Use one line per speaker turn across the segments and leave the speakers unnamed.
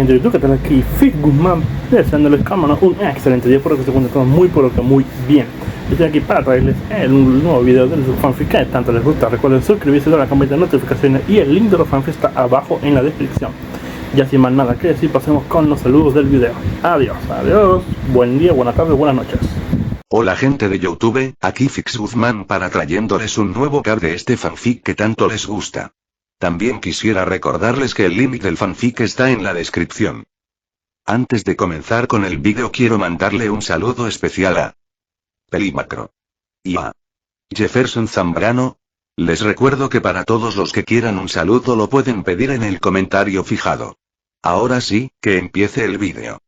gente de YouTube, ¿qué tal? Aquí Fit Guzmán, deseándoles cámara un excelente día, por que se encuentran todos muy pero que muy bien. Estoy aquí para traerles un nuevo video de su fanfic que tanto les gusta. Recuerden suscribirse, dar la campanita de notificaciones y el link de los fanfics está abajo en la descripción. Ya sin más nada que decir, pasemos con los saludos del video. Adiós, buen día, buenas tardes, buenas noches.
Hola gente de YouTube, aquí Fix Guzmán para trayéndoles un nuevo card de este fanfic que tanto les gusta. También quisiera recordarles que el link del fanfic está en la descripción. Antes de comenzar con el vídeo quiero mandarle un saludo especial a Pelimacro y a Jefferson Zambrano. Les recuerdo que para todos los que quieran un saludo lo pueden pedir en el comentario fijado. Ahora sí, que empiece el vídeo.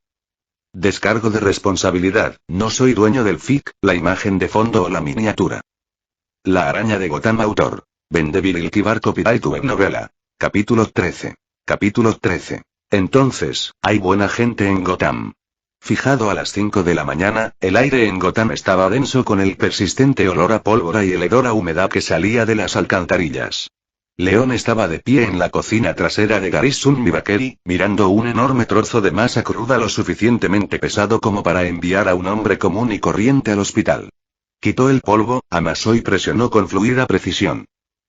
Descargo de responsabilidad, no soy dueño del fic, la imagen de fondo o la miniatura. La araña de Gotham autor. Vendevil Kibar copyright web novela. Capítulo 13. Capítulo 13. Entonces, hay buena gente en Gotham. Fijado a las 5 de la mañana, el aire en Gotham estaba denso con el persistente olor a pólvora y el hedor a humedad que salía de las alcantarillas. León estaba de pie en la cocina trasera de Garrison Bakery, mirando un enorme trozo de masa cruda lo suficientemente pesado como para enviar a un hombre común y corriente al hospital. Quitó el polvo, amasó y presionó con fluida precisión.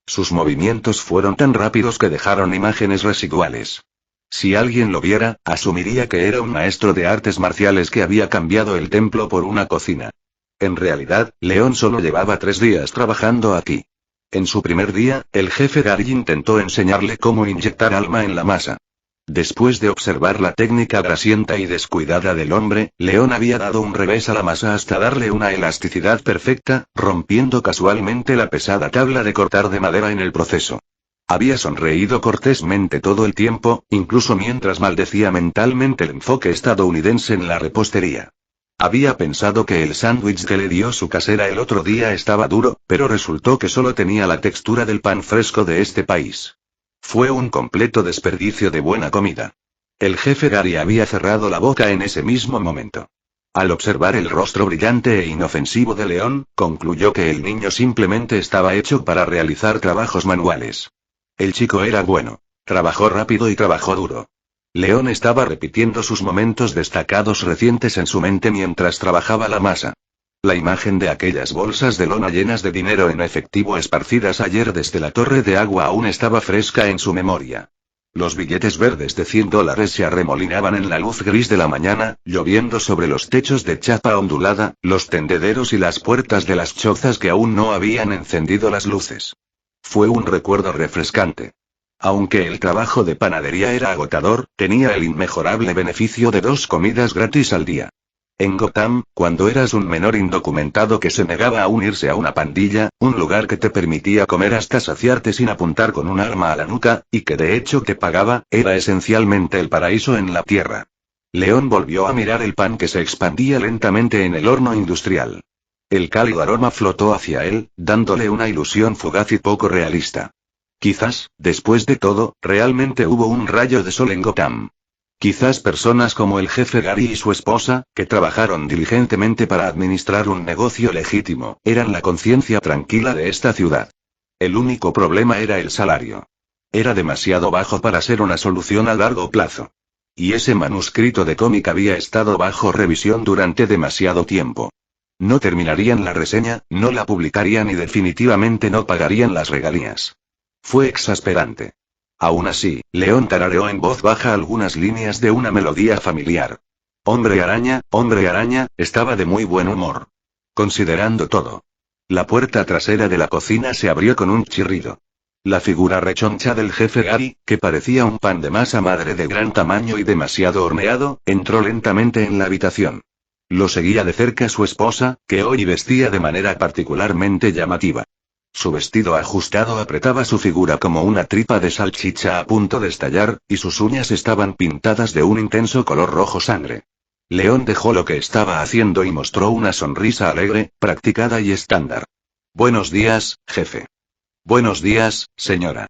Sus movimientos fueron tan rápidos que dejaron imágenes residuales. Si alguien lo viera, asumiría que era un maestro de artes marciales que había cambiado el templo por una cocina. En realidad, León solo llevaba 3 días trabajando aquí. En su primer día, el jefe Gary intentó enseñarle cómo inyectar alma en la masa. Después de observar la técnica grasienta y descuidada del hombre, León había dado un revés a la masa hasta darle una elasticidad perfecta, rompiendo casualmente la pesada tabla de cortar de madera en el proceso. Había sonreído cortésmente todo el tiempo, incluso mientras maldecía mentalmente el enfoque estadounidense en la repostería. Había pensado que el sándwich que le dio su casera el otro día estaba duro, pero resultó que solo tenía la textura del pan fresco de este país. Fue un completo desperdicio de buena comida. El jefe Gary había cerrado la boca en ese mismo momento. Al observar el rostro brillante e inofensivo de León, concluyó que el niño simplemente estaba hecho para realizar trabajos manuales. El chico era bueno. Trabajó rápido y trabajó duro. León estaba repitiendo sus momentos destacados recientes en su mente mientras trabajaba la masa. La imagen de aquellas bolsas de lona llenas de dinero en efectivo esparcidas ayer desde la torre de agua aún estaba fresca en su memoria. Los billetes verdes de $100 se arremolinaban en la luz gris de la mañana, lloviendo sobre los techos de chapa ondulada, los tendederos y las puertas de las chozas que aún no habían encendido las luces. Fue un recuerdo refrescante. Aunque el trabajo de panadería era agotador, tenía el inmejorable beneficio de 2 comidas gratis al día. En Gotham, cuando eras un menor indocumentado que se negaba a unirse a una pandilla, un lugar que te permitía comer hasta saciarte sin apuntar con un arma a la nuca, y que de hecho te pagaba, era esencialmente el paraíso en la tierra. León volvió a mirar el pan que se expandía lentamente en el horno industrial. El cálido aroma flotó hacia él, dándole una ilusión fugaz y poco realista. Quizás, después de todo, realmente hubo un rayo de sol en Gotham. Quizás personas como el jefe Gary y su esposa, que trabajaron diligentemente para administrar un negocio legítimo, eran la conciencia tranquila de esta ciudad. El único problema era el salario. Era demasiado bajo para ser una solución a largo plazo. Y ese manuscrito de cómic había estado bajo revisión durante demasiado tiempo. No terminarían la reseña, no la publicarían y definitivamente no pagarían las regalías. Fue exasperante. Aún así, León tarareó en voz baja algunas líneas de una melodía familiar. Hombre araña, estaba de muy buen humor. Considerando todo. La puerta trasera de la cocina se abrió con un chirrido. La figura rechoncha del jefe Gary, que parecía un pan de masa madre de gran tamaño y demasiado horneado, entró lentamente en la habitación. Lo seguía de cerca su esposa, que hoy vestía de manera particularmente llamativa. Su vestido ajustado apretaba su figura como una tripa de salchicha a punto de estallar, y sus uñas estaban pintadas de un intenso color rojo sangre. León dejó lo que estaba haciendo y mostró una sonrisa alegre, practicada y estándar. Buenos días, jefe. Buenos días, señora.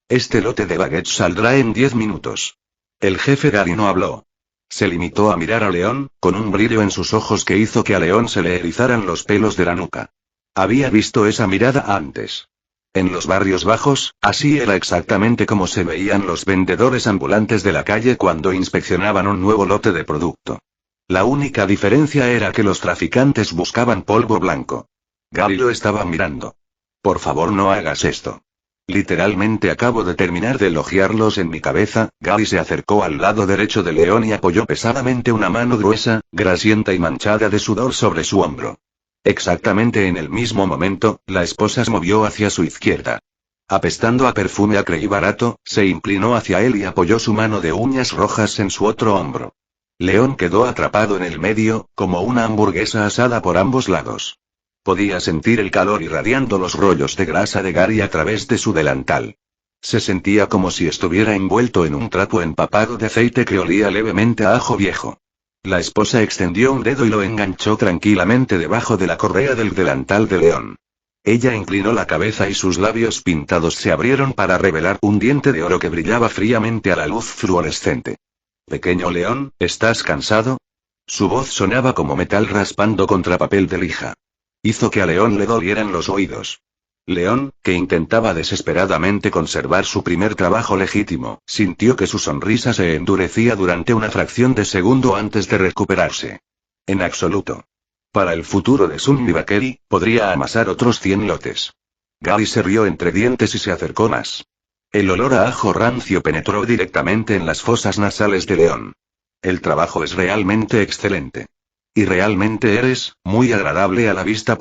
Este lote de baguettes saldrá en 10 minutos. El jefe Gary no habló. Se limitó a mirar a León, con un brillo en sus ojos que hizo que a León se le erizaran los pelos de la nuca. Había visto esa mirada antes. En los barrios bajos, así era exactamente como se veían los vendedores ambulantes de la calle cuando inspeccionaban un nuevo lote de producto. La única diferencia era que los traficantes buscaban polvo blanco. Gary lo estaba mirando. Por favor, no hagas esto. Literalmente acabo de terminar de elogiarlos en mi cabeza. Gary se acercó al lado derecho de León y apoyó pesadamente una mano gruesa, grasienta y manchada de sudor sobre su hombro. Exactamente en el mismo momento, la esposa se movió hacia su izquierda. Apestando a perfume acre y barato, se inclinó hacia él y apoyó su mano de uñas rojas en su otro hombro. León quedó atrapado en el medio, como una hamburguesa asada por ambos lados. Podía sentir el calor irradiando los rollos de grasa de Gary a través de su delantal. Se sentía como si estuviera envuelto en un trapo empapado de aceite que olía levemente a ajo viejo. La esposa extendió un dedo y lo enganchó tranquilamente debajo de la correa del delantal de León. Ella inclinó la cabeza y sus labios pintados se abrieron para revelar un diente de oro que brillaba fríamente a la luz fluorescente. Pequeño León, ¿estás cansado? Su voz sonaba como metal raspando contra papel de lija. Hizo que a León le dolieran los oídos. León, que intentaba desesperadamente conservar su primer trabajo legítimo, sintió que su sonrisa se endurecía durante una fracción de segundo antes de recuperarse. En absoluto. Para el futuro de Sunny Bakery, podría amasar otros 100 lotes. Gary se rió entre dientes y se acercó más. El olor a ajo rancio penetró directamente en las fosas nasales de León. El trabajo es realmente excelente. Y realmente eres, muy agradable a la vista.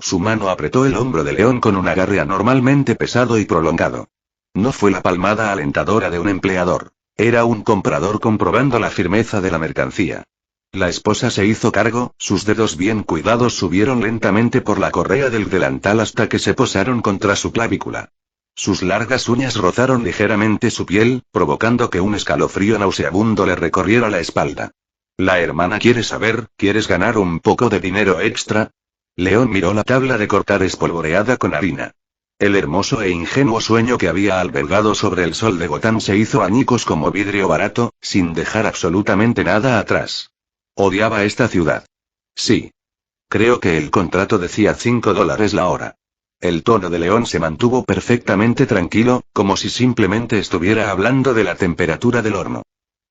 Su mano apretó el hombro de León con un agarre anormalmente pesado y prolongado. No fue la palmada alentadora de un empleador. Era un comprador comprobando la firmeza de la mercancía. La esposa se hizo cargo, sus dedos bien cuidados subieron lentamente por la correa del delantal hasta que se posaron contra su clavícula. Sus largas uñas rozaron ligeramente su piel, provocando que un escalofrío nauseabundo le recorriera la espalda. La hermana quiere saber, ¿quieres ganar un poco de dinero extra? León miró la tabla de cortar espolvoreada con harina. El hermoso e ingenuo sueño que había albergado sobre el sol de Gotham se hizo añicos como vidrio barato, sin dejar absolutamente nada atrás. Odiaba esta ciudad. Sí. Creo que el contrato decía $5 la hora. El tono de León se mantuvo perfectamente tranquilo, como si simplemente estuviera hablando de la temperatura del horno.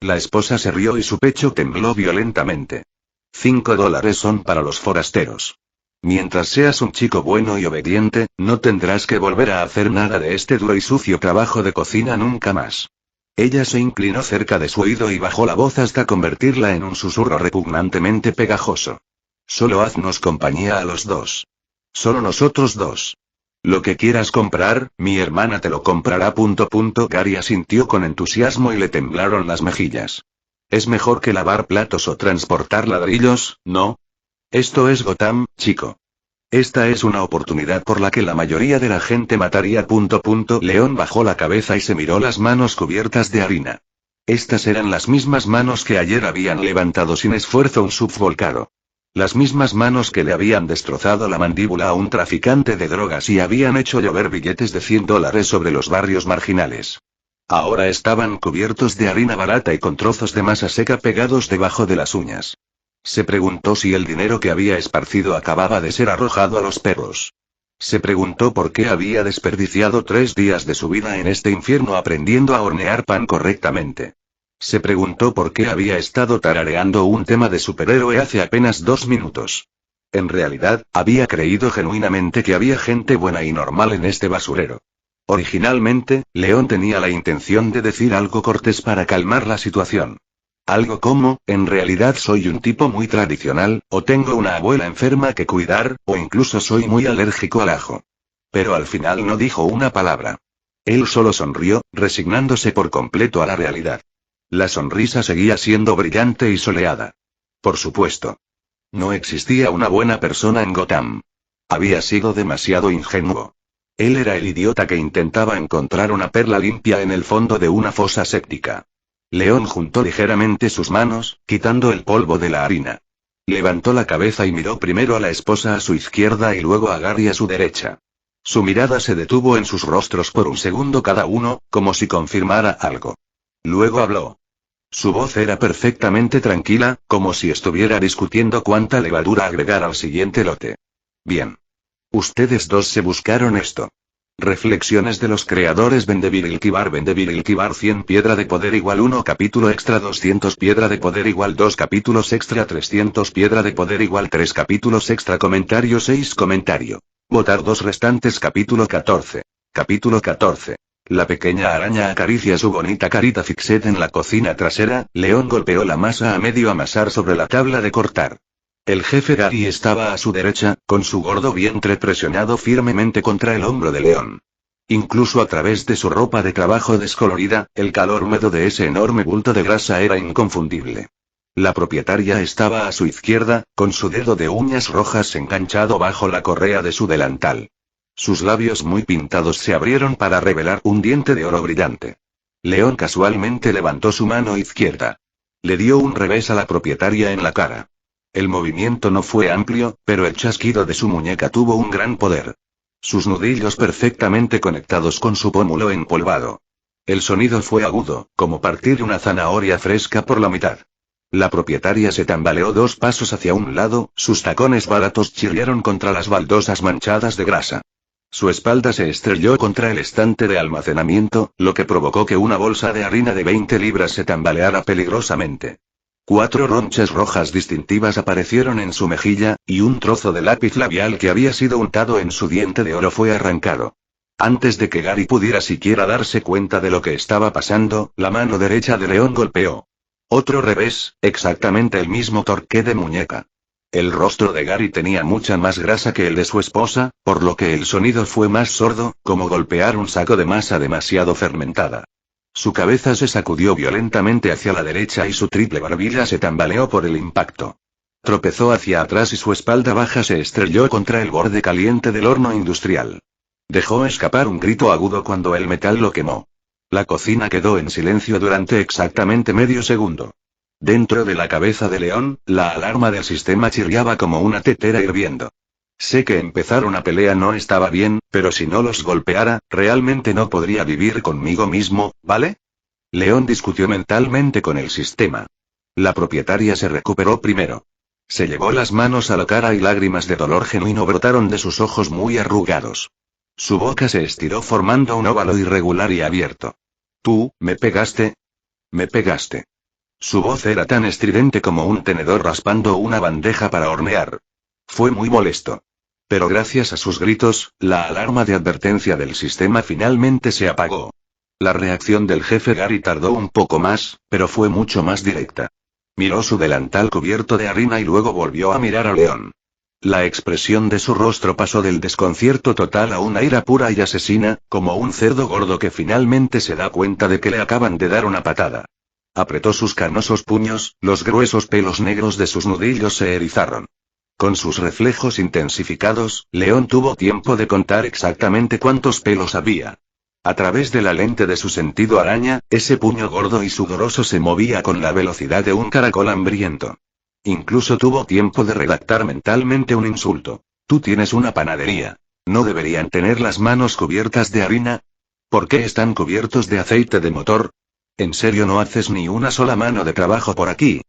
La esposa se rió y su pecho tembló violentamente. $5 son para los forasteros. Mientras seas un chico bueno y obediente, no tendrás que volver a hacer nada de este duro y sucio trabajo de cocina nunca más. Ella se inclinó cerca de su oído y bajó la voz hasta convertirla en un susurro repugnantemente pegajoso. Solo haznos compañía a los dos. Solo nosotros dos. Lo que quieras comprar, mi hermana te lo comprará. Gary asintió con entusiasmo y le temblaron las mejillas. Es mejor que lavar platos o transportar ladrillos, ¿no? Esto es Gotham, chico. Esta es una oportunidad por la que la mayoría de la gente mataría. León bajó la cabeza y se miró las manos cubiertas de harina. Estas eran las mismas manos que ayer habían levantado sin esfuerzo un subvolcado. Las mismas manos que le habían destrozado la mandíbula a un traficante de drogas y habían hecho llover billetes de $100 sobre los barrios marginales. Ahora estaban cubiertos de harina barata y con trozos de masa seca pegados debajo de las uñas. Se preguntó si el dinero que había esparcido acababa de ser arrojado a los perros. Se preguntó por qué había desperdiciado 3 días de su vida en este infierno aprendiendo a hornear pan correctamente. Se preguntó por qué había estado tarareando un tema de superhéroe hace apenas 2 minutos. En realidad, había creído genuinamente que había gente buena y normal en este basurero. Originalmente, León tenía la intención de decir algo cortés para calmar la situación. Algo como, en realidad soy un tipo muy tradicional, o tengo una abuela enferma que cuidar, o incluso soy muy alérgico al ajo. Pero al final no dijo una palabra. Él solo sonrió, resignándose por completo a la realidad. La sonrisa seguía siendo brillante y soleada. Por supuesto. No existía una buena persona en Gotham. Había sido demasiado ingenuo. Él era el idiota que intentaba encontrar una perla limpia en el fondo de una fosa séptica. León juntó ligeramente sus manos, quitando el polvo de la harina. Levantó la cabeza y miró primero a la esposa a su izquierda y luego a Gary a su derecha. Su mirada se detuvo en sus rostros por un segundo cada uno, como si confirmara algo. Luego habló. Su voz era perfectamente tranquila, como si estuviera discutiendo cuánta levadura agregar al siguiente lote. Bien. Ustedes dos se buscaron esto. Reflexiones de los creadores. Vendevilkibar 100 piedra de poder igual 1 capítulo extra 200 piedra de poder igual 2 capítulos extra 300 piedra de poder igual 3 capítulos extra comentario 6 comentario. Votar 2 restantes capítulo 14. Capítulo 14. La pequeña araña acaricia su bonita carita. Fixed en la cocina trasera, León golpeó la masa a medio amasar sobre la tabla de cortar. El jefe Gary estaba a su derecha, con su gordo vientre presionado firmemente contra el hombro de León. Incluso a través de su ropa de trabajo descolorida, el calor húmedo de ese enorme bulto de grasa era inconfundible. La propietaria estaba a su izquierda, con su dedo de uñas rojas enganchado bajo la correa de su delantal. Sus labios muy pintados se abrieron para revelar un diente de oro brillante. León casualmente levantó su mano izquierda. Le dio un revés a la propietaria en la cara. El movimiento no fue amplio, pero el chasquido de su muñeca tuvo un gran poder. Sus nudillos perfectamente conectados con su pómulo empolvado. El sonido fue agudo, como partir una zanahoria fresca por la mitad. La propietaria se tambaleó 2 pasos hacia un lado, sus tacones baratos chirriaron contra las baldosas manchadas de grasa. Su espalda se estrelló contra el estante de almacenamiento, lo que provocó que una bolsa de harina de 20 libras se tambaleara peligrosamente. 4 ronchas rojas distintivas aparecieron en su mejilla, y un trozo de lápiz labial que había sido untado en su diente de oro fue arrancado. Antes de que Gary pudiera siquiera darse cuenta de lo que estaba pasando, la mano derecha de León golpeó. Otro revés, exactamente el mismo torque de muñeca. El rostro de Gary tenía mucha más grasa que el de su esposa, por lo que el sonido fue más sordo, como golpear un saco de masa demasiado fermentada. Su cabeza se sacudió violentamente hacia la derecha y su triple barbilla se tambaleó por el impacto. Tropezó hacia atrás y su espalda baja se estrelló contra el borde caliente del horno industrial. Dejó escapar un grito agudo cuando el metal lo quemó. La cocina quedó en silencio durante exactamente medio segundo. Dentro de la cabeza de León, la alarma del sistema chirriaba como una tetera hirviendo. Sé que empezar una pelea no estaba bien, pero si no los golpeara, realmente no podría vivir conmigo mismo, ¿vale? León discutió mentalmente con el sistema. La propietaria se recuperó primero. Se llevó las manos a la cara y lágrimas de dolor genuino brotaron de sus ojos muy arrugados. Su boca se estiró formando un óvalo irregular y abierto. ¿Tú, me pegaste? Me pegaste. Su voz era tan estridente como un tenedor raspando una bandeja para hornear. Fue muy molesto. Pero gracias a sus gritos, la alarma de advertencia del sistema finalmente se apagó. La reacción del jefe Gary tardó un poco más, pero fue mucho más directa. Miró su delantal cubierto de harina y luego volvió a mirar a León. La expresión de su rostro pasó del desconcierto total a una ira pura y asesina, como un cerdo gordo que finalmente se da cuenta de que le acaban de dar una patada. Apretó sus canosos puños, los gruesos pelos negros de sus nudillos se erizaron. Con sus reflejos intensificados, León tuvo tiempo de contar exactamente cuántos pelos había. A través de la lente de su sentido araña, ese puño gordo y sudoroso se movía con la velocidad de un caracol hambriento. Incluso tuvo tiempo de redactar mentalmente un insulto. Tú tienes una panadería. ¿No deberían tener las manos cubiertas de harina? ¿Por qué están cubiertos de aceite de motor? ¿En serio no haces ni una sola mano de trabajo por aquí?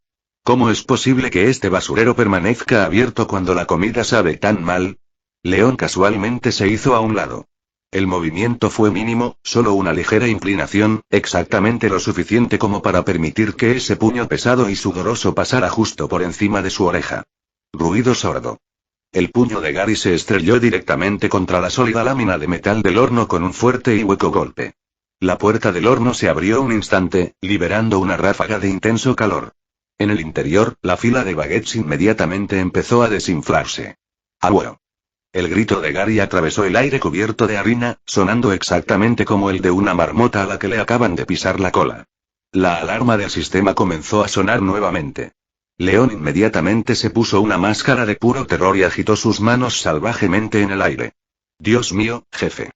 ¿Cómo es posible que este basurero permanezca abierto cuando la comida sabe tan mal? León casualmente se hizo a un lado. El movimiento fue mínimo, solo una ligera inclinación, exactamente lo suficiente como para permitir que ese puño pesado y sudoroso pasara justo por encima de su oreja. Ruido sordo. El puño de Gary se estrelló directamente contra la sólida lámina de metal del horno con un fuerte y hueco golpe. La puerta del horno se abrió un instante, liberando una ráfaga de intenso calor. En el interior, la fila de baguettes inmediatamente empezó a desinflarse. ¡Au! El grito de Gary atravesó el aire cubierto de harina, sonando exactamente como el de una marmota a la que le acaban de pisar la cola. La alarma del sistema comenzó a sonar nuevamente. León inmediatamente se puso una máscara de puro terror y agitó sus manos salvajemente en el aire. Dios mío, jefe.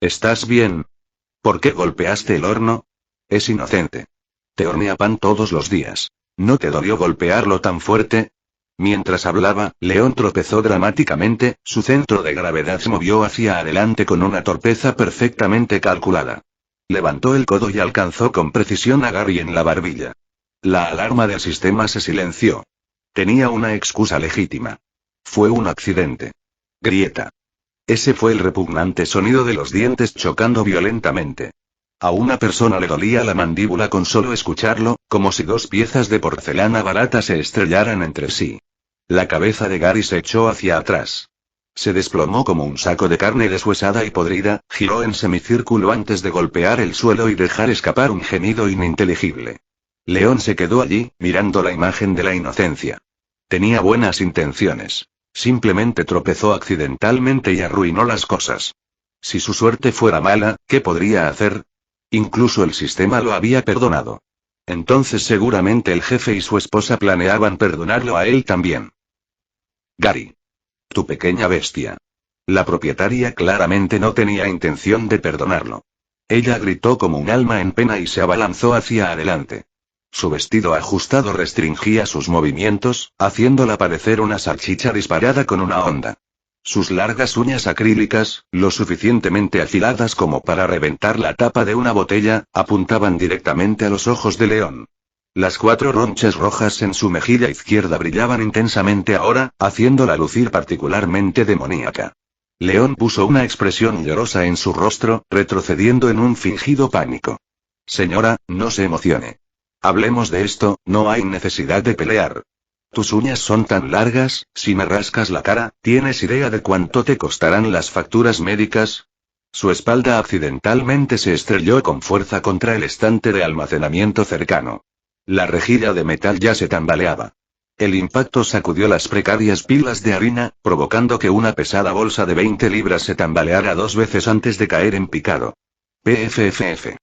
¿Estás bien? ¿Por qué golpeaste el horno? Es inocente. Te hornea pan todos los días. ¿No te dolió golpearlo tan fuerte? Mientras hablaba, León tropezó dramáticamente, su centro de gravedad se movió hacia adelante con una torpeza perfectamente calculada. Levantó el codo y alcanzó con precisión a Gary en la barbilla. La alarma del sistema se silenció. Tenía una excusa legítima. Fue un accidente. Grieta. Ese fue el repugnante sonido de los dientes chocando violentamente. A una persona le dolía la mandíbula con solo escucharlo, como si dos piezas de porcelana barata se estrellaran entre sí. La cabeza de Gary se echó hacia atrás. Se desplomó como un saco de carne deshuesada y podrida, giró en semicírculo antes de golpear el suelo y dejar escapar un gemido ininteligible. León se quedó allí, mirando la imagen de la inocencia. Tenía buenas intenciones. Simplemente tropezó accidentalmente y arruinó las cosas. Si su suerte fuera mala, ¿qué podría hacer? Incluso el sistema lo había perdonado. Entonces seguramente el jefe y su esposa planeaban perdonarlo a él también. Gary. Tu pequeña bestia. La propietaria claramente no tenía intención de perdonarlo. Ella gritó como un alma en pena y se abalanzó hacia adelante. Su vestido ajustado restringía sus movimientos, haciéndola parecer una salchicha disparada con una honda. Sus largas uñas acrílicas, lo suficientemente afiladas como para reventar la tapa de una botella, apuntaban directamente a los ojos de León. Las 4 ronchas rojas en su mejilla izquierda brillaban intensamente ahora, haciéndola lucir particularmente demoníaca. León puso una expresión llorosa en su rostro, retrocediendo en un fingido pánico. Señora, no se emocione. Hablemos de esto, no hay necesidad de pelear. Tus uñas son tan largas, si me rascas la cara, ¿tienes idea de cuánto te costarán las facturas médicas? Su espalda accidentalmente se estrelló con fuerza contra el estante de almacenamiento cercano. La rejilla de metal ya se tambaleaba. El impacto sacudió las precarias pilas de harina, provocando que una pesada bolsa de 20 libras se tambaleara 2 veces antes de caer en picado. PFFF.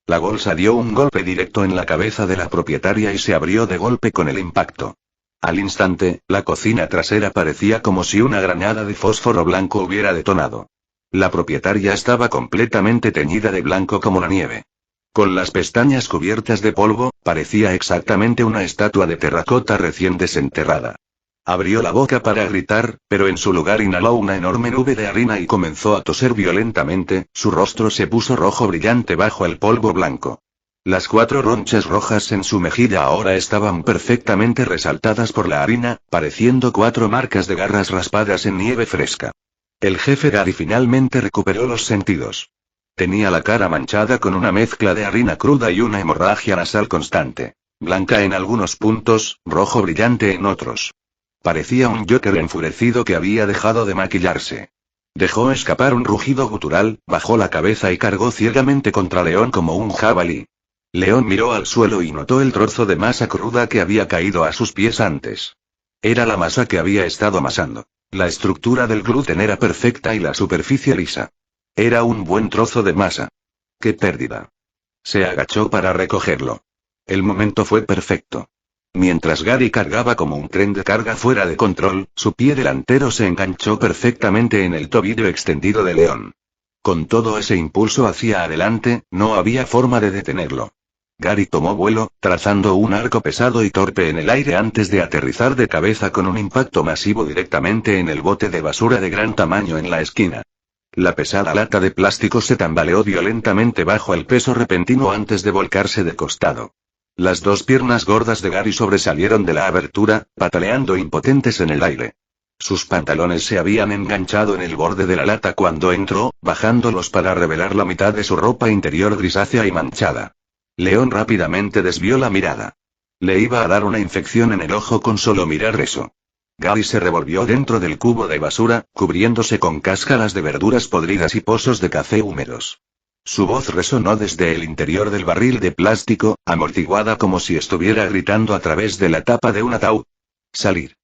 La bolsa dio un golpe directo en la cabeza de la propietaria y se abrió de golpe con el impacto. Al instante, la cocina trasera parecía como si una granada de fósforo blanco hubiera detonado. La propietaria estaba completamente teñida de blanco como la nieve. Con las pestañas cubiertas de polvo, parecía exactamente una estatua de terracota recién desenterrada. Abrió la boca para gritar, pero en su lugar inhaló una enorme nube de harina y comenzó a toser violentamente, su rostro se puso rojo brillante bajo el polvo blanco. Las 4 ronchas rojas en su mejilla ahora estaban perfectamente resaltadas por la harina, pareciendo 4 marcas de garras raspadas en nieve fresca. El jefe Gary finalmente recuperó los sentidos. Tenía la cara manchada con una mezcla de harina cruda y una hemorragia nasal constante. Blanca en algunos puntos, rojo brillante en otros. Parecía un Joker enfurecido que había dejado de maquillarse. Dejó escapar un rugido gutural, bajó la cabeza y cargó ciegamente contra León como un jabalí. León miró al suelo y notó el trozo de masa cruda que había caído a sus pies antes. Era la masa que había estado amasando. La estructura del gluten era perfecta y la superficie lisa. Era un buen trozo de masa. ¡Qué pérdida! Se agachó para recogerlo. El momento fue perfecto. Mientras Gary cargaba como un tren de carga fuera de control, su pie delantero se enganchó perfectamente en el tobillo extendido de León. Con todo ese impulso hacia adelante, no había forma de detenerlo. Gary tomó vuelo, trazando un arco pesado y torpe en el aire antes de aterrizar de cabeza con un impacto masivo directamente en el bote de basura de gran tamaño en la esquina. La pesada lata de plástico se tambaleó violentamente bajo el peso repentino antes de volcarse de costado. Las 2 piernas gordas de Gary sobresalieron de la abertura, pataleando impotentes en el aire. Sus pantalones se habían enganchado en el borde de la lata cuando entró, bajándolos para revelar la mitad de su ropa interior grisácea y manchada. León rápidamente desvió la mirada. Le iba a dar una infección en el ojo con solo mirar eso. Gary se revolvió dentro del cubo de basura, cubriéndose con cáscaras de verduras podridas y pozos de café húmedos. Su voz resonó desde el interior del barril de plástico, amortiguada como si estuviera gritando a través de la tapa de un ataúd. Salir.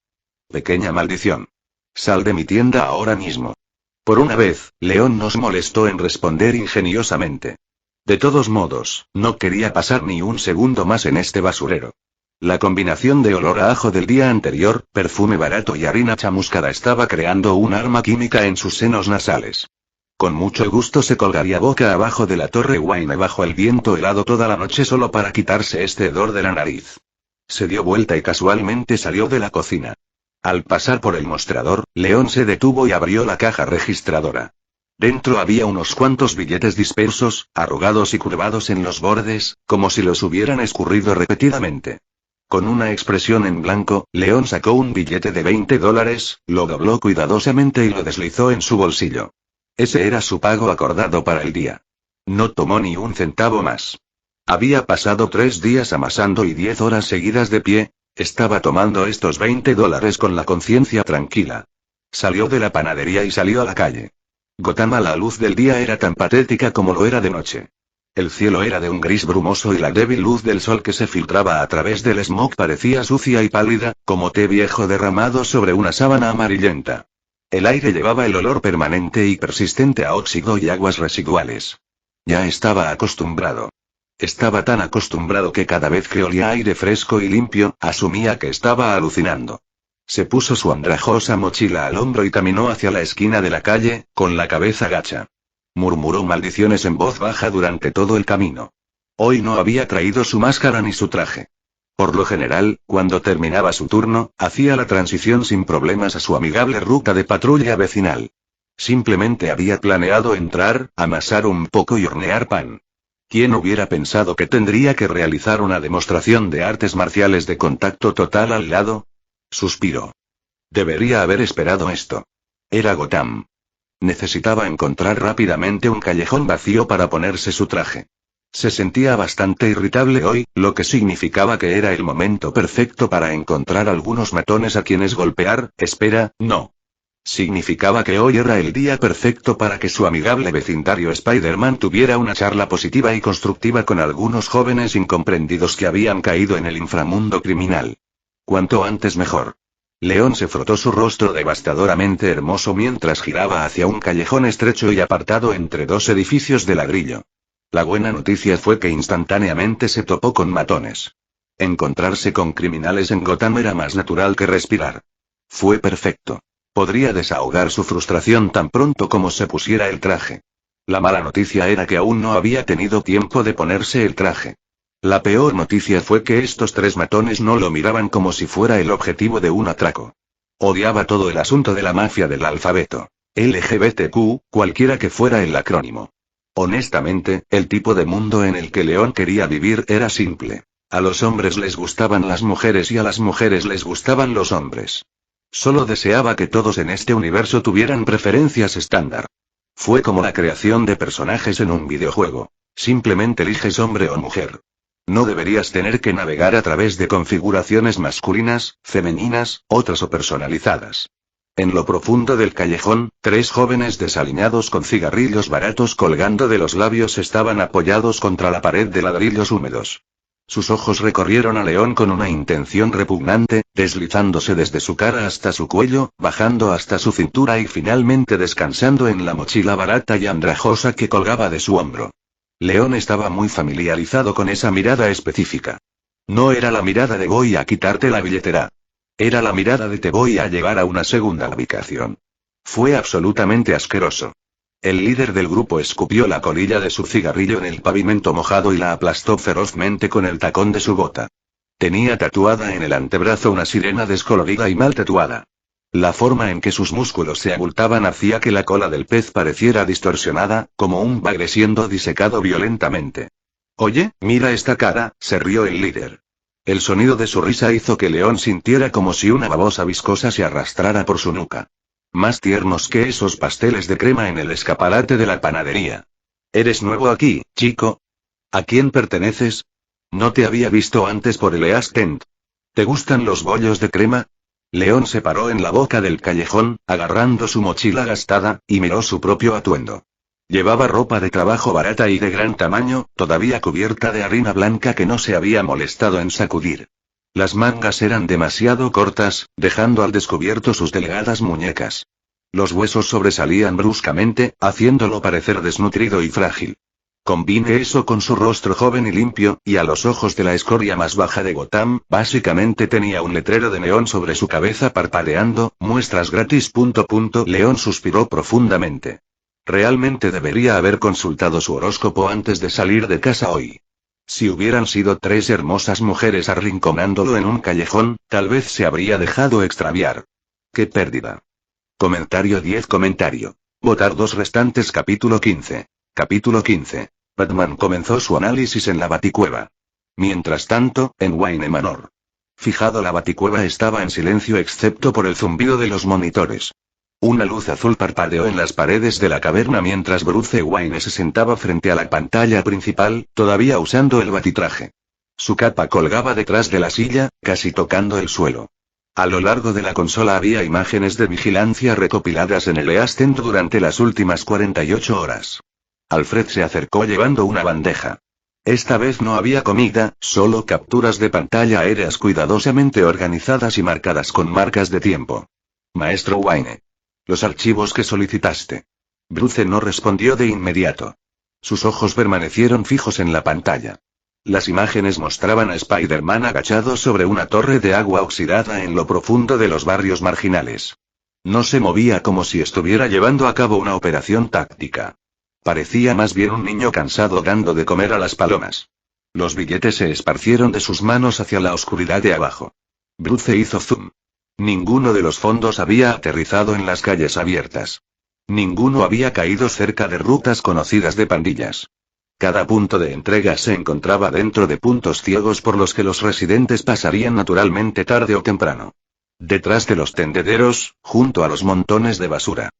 Pequeña maldición. Sal de mi tienda ahora mismo. Por una vez, León no se molestó en responder ingeniosamente. De todos modos, no quería pasar ni un segundo más en este basurero. La combinación de olor a ajo del día anterior, perfume barato y harina chamuscada estaba creando un arma química en sus senos nasales. Con mucho gusto se colgaría boca abajo de la torre Wayne bajo el viento helado toda la noche solo para quitarse este hedor de la nariz. Se dio vuelta y casualmente salió de la cocina. Al pasar por el mostrador, León se detuvo y abrió la caja registradora. Dentro había unos cuantos billetes dispersos, arrugados y curvados en los bordes, como si los hubieran escurrido repetidamente. Con una expresión en blanco, León sacó un billete de $20, lo dobló cuidadosamente y lo deslizó en su bolsillo. Ese era su pago acordado para el día. No tomó ni un centavo más. Había pasado 3 días amasando y 10 horas seguidas de pie. Estaba tomando estos $20 con la conciencia tranquila. Salió de la panadería y salió a la calle. Gotham a la luz del día era tan patética como lo era de noche. El cielo era de un gris brumoso y la débil luz del sol que se filtraba a través del smog parecía sucia y pálida, como té viejo derramado sobre una sábana amarillenta. El aire llevaba el olor permanente y persistente a óxido y aguas residuales. Ya estaba acostumbrado. Estaba tan acostumbrado que cada vez que olía aire fresco y limpio, asumía que estaba alucinando. Se puso su andrajosa mochila al hombro y caminó hacia la esquina de la calle, con la cabeza gacha. Murmuró maldiciones en voz baja durante todo el camino. Hoy no había traído su máscara ni su traje. Por lo general, cuando terminaba su turno, hacía la transición sin problemas a su amigable ruta de patrulla vecinal. Simplemente había planeado entrar, amasar un poco y hornear pan. ¿Quién hubiera pensado que tendría que realizar una demostración de artes marciales de contacto total al lado? Suspiró. Debería haber esperado esto. Era Gotham. Necesitaba encontrar rápidamente un callejón vacío para ponerse su traje. Se sentía bastante irritable hoy, lo que significaba que era el momento perfecto para encontrar algunos matones a quienes golpear. No. Significaba que hoy era el día perfecto para que su amigable vecindario Spider-Man tuviera una charla positiva y constructiva con algunos jóvenes incomprendidos que habían caído en el inframundo criminal. Cuanto antes mejor. León se frotó su rostro devastadoramente hermoso mientras giraba hacia un callejón estrecho y apartado entre 2 edificios de ladrillo. La buena noticia fue que instantáneamente se topó con matones. Encontrarse con criminales en Gotham era más natural que respirar. Fue perfecto. Podría desahogar su frustración tan pronto como se pusiera el traje. La mala noticia era que aún no había tenido tiempo de ponerse el traje. La peor noticia fue que estos 3 matones no lo miraban como si fuera el objetivo de un atraco. Odiaba todo el asunto de la mafia del alfabeto. LGBTQ, cualquiera que fuera el acrónimo. Honestamente, el tipo de mundo en el que León quería vivir era simple. A los hombres les gustaban las mujeres y a las mujeres les gustaban los hombres. Solo deseaba que todos en este universo tuvieran preferencias estándar. Fue como la creación de personajes en un videojuego. Simplemente eliges hombre o mujer. No deberías tener que navegar a través de configuraciones masculinas, femeninas, otras o personalizadas. En lo profundo del callejón, 3 jóvenes desaliñados con cigarrillos baratos colgando de los labios estaban apoyados contra la pared de ladrillos húmedos. Sus ojos recorrieron a León con una intención repugnante, deslizándose desde su cara hasta su cuello, bajando hasta su cintura y finalmente descansando en la mochila barata y andrajosa que colgaba de su hombro. León estaba muy familiarizado con esa mirada específica. No era la mirada de voy a quitarte la billetera. Era la mirada de te voy a llevar a una segunda ubicación. Fue absolutamente asqueroso. El líder del grupo escupió la colilla de su cigarrillo en el pavimento mojado y la aplastó ferozmente con el tacón de su bota. Tenía tatuada en el antebrazo una sirena descolorida y mal tatuada. La forma en que sus músculos se abultaban hacía que la cola del pez pareciera distorsionada, como un bagre siendo disecado violentamente. Oye, mira esta cara, se rió el líder. El sonido de su risa hizo que León sintiera como si una babosa viscosa se arrastrara por su nuca. Más tiernos que esos pasteles de crema en el escaparate de la panadería. ¿Eres nuevo aquí, chico? ¿A quién perteneces? No te había visto antes por el East End. ¿Te gustan los bollos de crema? León se paró en la boca del callejón, agarrando su mochila gastada, y miró su propio atuendo. Llevaba ropa de trabajo barata y de gran tamaño, todavía cubierta de harina blanca que no se había molestado en sacudir. Las mangas eran demasiado cortas, dejando al descubierto sus delgadas muñecas. Los huesos sobresalían bruscamente, haciéndolo parecer desnutrido y frágil. Combine eso con su rostro joven y limpio, y a los ojos de la escoria más baja de Gotham, básicamente tenía un letrero de neón sobre su cabeza parpadeando, muestras gratis. León suspiró profundamente. Realmente debería haber consultado su horóscopo antes de salir de casa hoy. Si hubieran sido 3 hermosas mujeres arrinconándolo en un callejón, tal vez se habría dejado extraviar. ¡Qué pérdida! Comentario 10. Votar 2 restantes. Capítulo 15. Capítulo 15. Batman comenzó su análisis en la Baticueva. Mientras tanto, en Wayne Manor. Fijado, la baticueva estaba en silencio excepto por el zumbido de los monitores. Una luz azul parpadeó en las paredes de la caverna mientras Bruce Wayne se sentaba frente a la pantalla principal, todavía usando el batitraje. Su capa colgaba detrás de la silla, casi tocando el suelo. A lo largo de la consola había imágenes de vigilancia recopiladas en el East End durante las últimas 48 horas. Alfred se acercó llevando una bandeja. Esta vez no había comida, solo capturas de pantalla aéreas cuidadosamente organizadas y marcadas con marcas de tiempo. Maestro Wayne. Los archivos que solicitaste. Bruce no respondió de inmediato. Sus ojos permanecieron fijos en la pantalla. Las imágenes mostraban a Spider-Man agachado sobre una torre de agua oxidada en lo profundo de los barrios marginales. No se movía como si estuviera llevando a cabo una operación táctica. Parecía más bien un niño cansado dando de comer a las palomas. Los billetes se esparcieron de sus manos hacia la oscuridad de abajo. Bruce hizo zoom. Ninguno de los fondos había aterrizado en las calles abiertas. Ninguno había caído cerca de rutas conocidas de pandillas. Cada punto de entrega se encontraba dentro de puntos ciegos por los que los residentes pasarían naturalmente tarde o temprano. Detrás de los tendederos, junto a los montones de basura.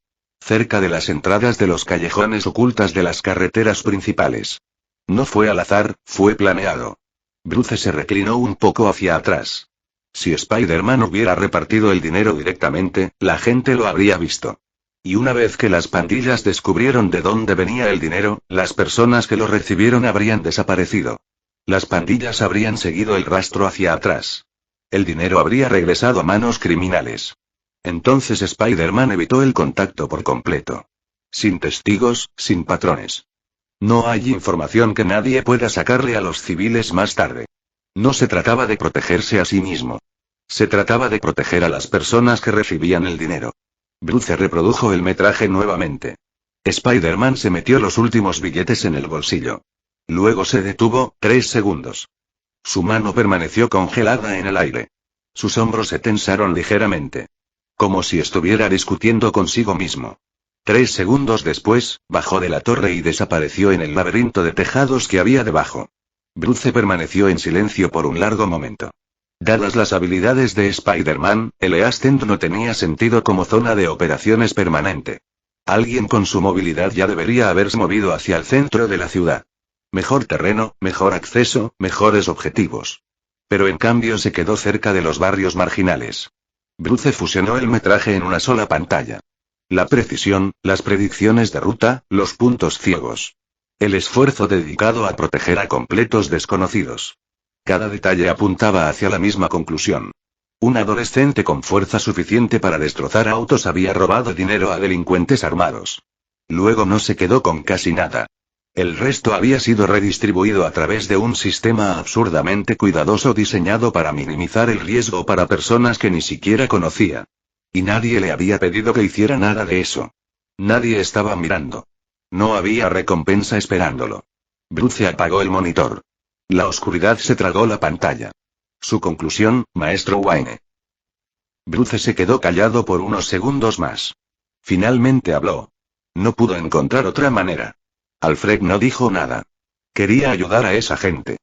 Cerca de las entradas de los callejones ocultas de las carreteras principales. No fue al azar, fue planeado. Bruce se reclinó un poco hacia atrás. Si Spider-Man hubiera repartido el dinero directamente, la gente lo habría visto. Y una vez que las pandillas descubrieron de dónde venía el dinero, las personas que lo recibieron habrían desaparecido. Las pandillas habrían seguido el rastro hacia atrás. El dinero habría regresado a manos criminales. Entonces Spider-Man evitó el contacto por completo. Sin testigos, sin patrones. No hay información que nadie pueda sacarle a los civiles más tarde. No se trataba de protegerse a sí mismo. Se trataba de proteger a las personas que recibían el dinero. Bruce reprodujo el metraje nuevamente. Spider-Man se metió los últimos billetes en el bolsillo. Luego se detuvo, 3 segundos. Su mano permaneció congelada en el aire. Sus hombros se tensaron ligeramente. Como si estuviera discutiendo consigo mismo. 3 segundos después, bajó de la torre y desapareció en el laberinto de tejados que había debajo. Bruce permaneció en silencio por un largo momento. Dadas las habilidades de Spider-Man, el East End no tenía sentido como zona de operaciones permanente. Alguien con su movilidad ya debería haberse movido hacia el centro de la ciudad. Mejor terreno, mejor acceso, mejores objetivos. Pero en cambio se quedó cerca de los barrios marginales. Bruce fusionó el metraje en una sola pantalla. La precisión, las predicciones de ruta, los puntos ciegos. El esfuerzo dedicado a proteger a completos desconocidos. Cada detalle apuntaba hacia la misma conclusión. Un adolescente con fuerza suficiente para destrozar autos había robado dinero a delincuentes armados. Luego no se quedó con casi nada. El resto había sido redistribuido a través de un sistema absurdamente cuidadoso diseñado para minimizar el riesgo para personas que ni siquiera conocía. Y nadie le había pedido que hiciera nada de eso. Nadie estaba mirando. No había recompensa esperándolo. Bruce apagó el monitor. La oscuridad se tragó la pantalla. Su conclusión, Maestro Wayne. Bruce se quedó callado por unos segundos más. Finalmente habló. No pudo encontrar otra manera. Alfred no dijo nada. Quería ayudar a esa gente.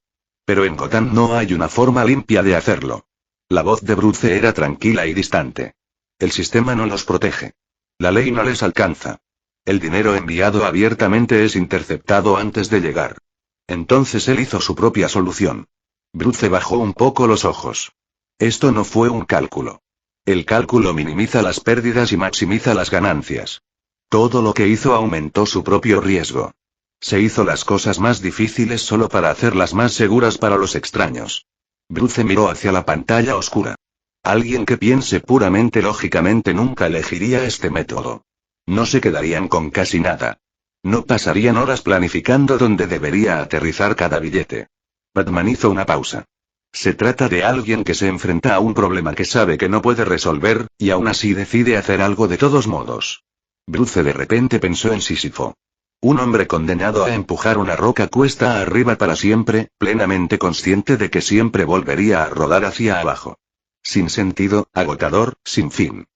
Pero en Gotham no hay una forma limpia de hacerlo. La voz de Bruce era tranquila y distante. El sistema no los protege. La ley no les alcanza. El dinero enviado abiertamente es interceptado antes de llegar. Entonces él hizo su propia solución. Bruce bajó un poco los ojos. Esto no fue un cálculo. El cálculo minimiza las pérdidas y maximiza las ganancias. Todo lo que hizo aumentó su propio riesgo. Se hizo las cosas más difíciles solo para hacerlas más seguras para los extraños. Bruce miró hacia la pantalla oscura. Alguien que piense puramente lógicamente nunca elegiría este método. No se quedarían con casi nada. No pasarían horas planificando dónde debería aterrizar cada billete. Batman hizo una pausa. Se trata de alguien que se enfrenta a un problema que sabe que no puede resolver, y aún así decide hacer algo de todos modos. Bruce de repente pensó en Sísifo. Un hombre condenado a empujar una roca cuesta arriba para siempre, plenamente consciente de que siempre volvería a rodar hacia abajo. Sin sentido, agotador, sin fin.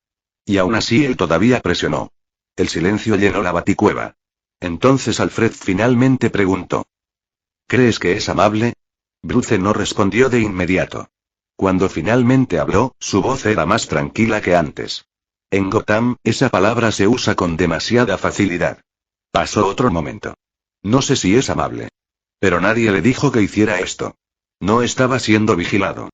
Y aún así él todavía presionó. El silencio llenó la baticueva. Entonces Alfred finalmente preguntó. ¿Crees que es amable? Bruce no respondió de inmediato. Cuando finalmente habló, su voz era más tranquila que antes. En Gotham, esa palabra se usa con demasiada facilidad. Pasó otro momento. No sé si es amable. Pero nadie le dijo que hiciera esto. No estaba siendo vigilado.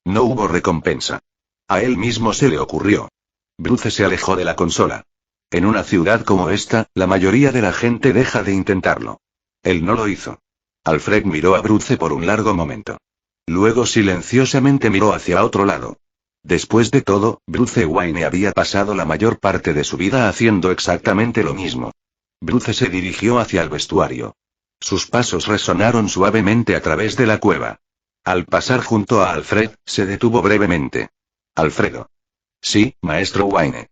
No hubo recompensa. A él mismo se le ocurrió. Bruce se alejó de la consola. En una ciudad como esta, la mayoría de la gente deja de intentarlo. Él no lo hizo. Alfred miró a Bruce por un largo momento. Luego silenciosamente miró hacia otro lado. Después de todo, Bruce Wayne había pasado la mayor parte de su vida haciendo exactamente lo mismo. Bruce se dirigió hacia el vestuario. Sus pasos resonaron suavemente a través de la cueva. Al pasar junto a Alfred, se detuvo brevemente. Alfredo. Sí, maestro Wayne.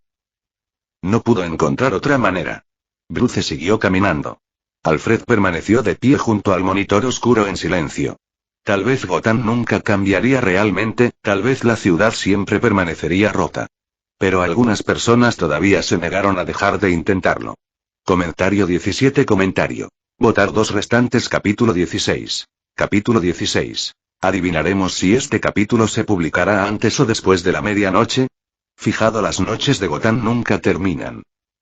No pudo encontrar otra manera. Bruce siguió caminando. Alfred permaneció de pie junto al monitor oscuro en silencio. Tal vez Gotham nunca cambiaría realmente, tal vez la ciudad siempre permanecería rota. Pero algunas personas todavía se negaron a dejar de intentarlo. Comentario 17. Votar 2 restantes. Capítulo 16. Capítulo 16. ¿Adivinaremos si este capítulo se publicará antes o después de la medianoche? Fijado, las noches de Gotham nunca terminan.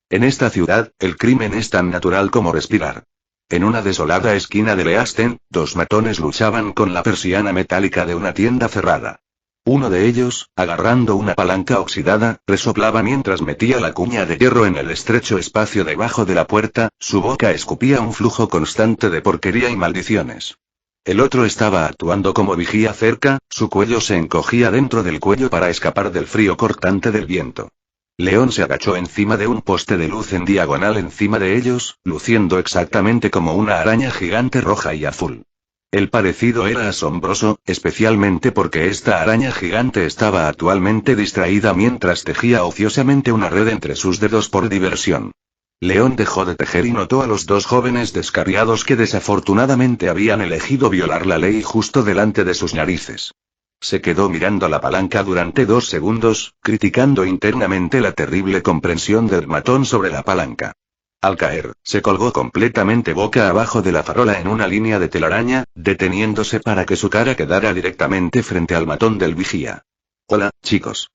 En esta ciudad, el crimen es tan natural como respirar. En una desolada esquina de Leaston, 2 matones luchaban con la persiana metálica de una tienda cerrada. Uno de ellos, agarrando una palanca oxidada, resoplaba mientras metía la cuña de hierro en el estrecho espacio debajo de la puerta, su boca escupía un flujo constante de porquería y maldiciones. El otro estaba actuando como vigía cerca, su cuello se encogía dentro del cuello para escapar del frío cortante del viento. León se agachó encima de un poste de luz en diagonal encima de ellos, luciendo exactamente como una araña gigante roja y azul. El parecido era asombroso, especialmente porque esta araña gigante estaba actualmente distraída mientras tejía ociosamente una red entre sus dedos por diversión. León dejó de tejer y notó a los 2 jóvenes descarriados que desafortunadamente habían elegido violar la ley justo delante de sus narices. Se quedó mirando la palanca durante 2 segundos, criticando internamente la terrible comprensión del matón sobre la palanca. Al caer, se colgó completamente boca abajo de la farola en una línea de telaraña, deteniéndose para que su cara quedara directamente frente al matón del vigía. Hola, chicos.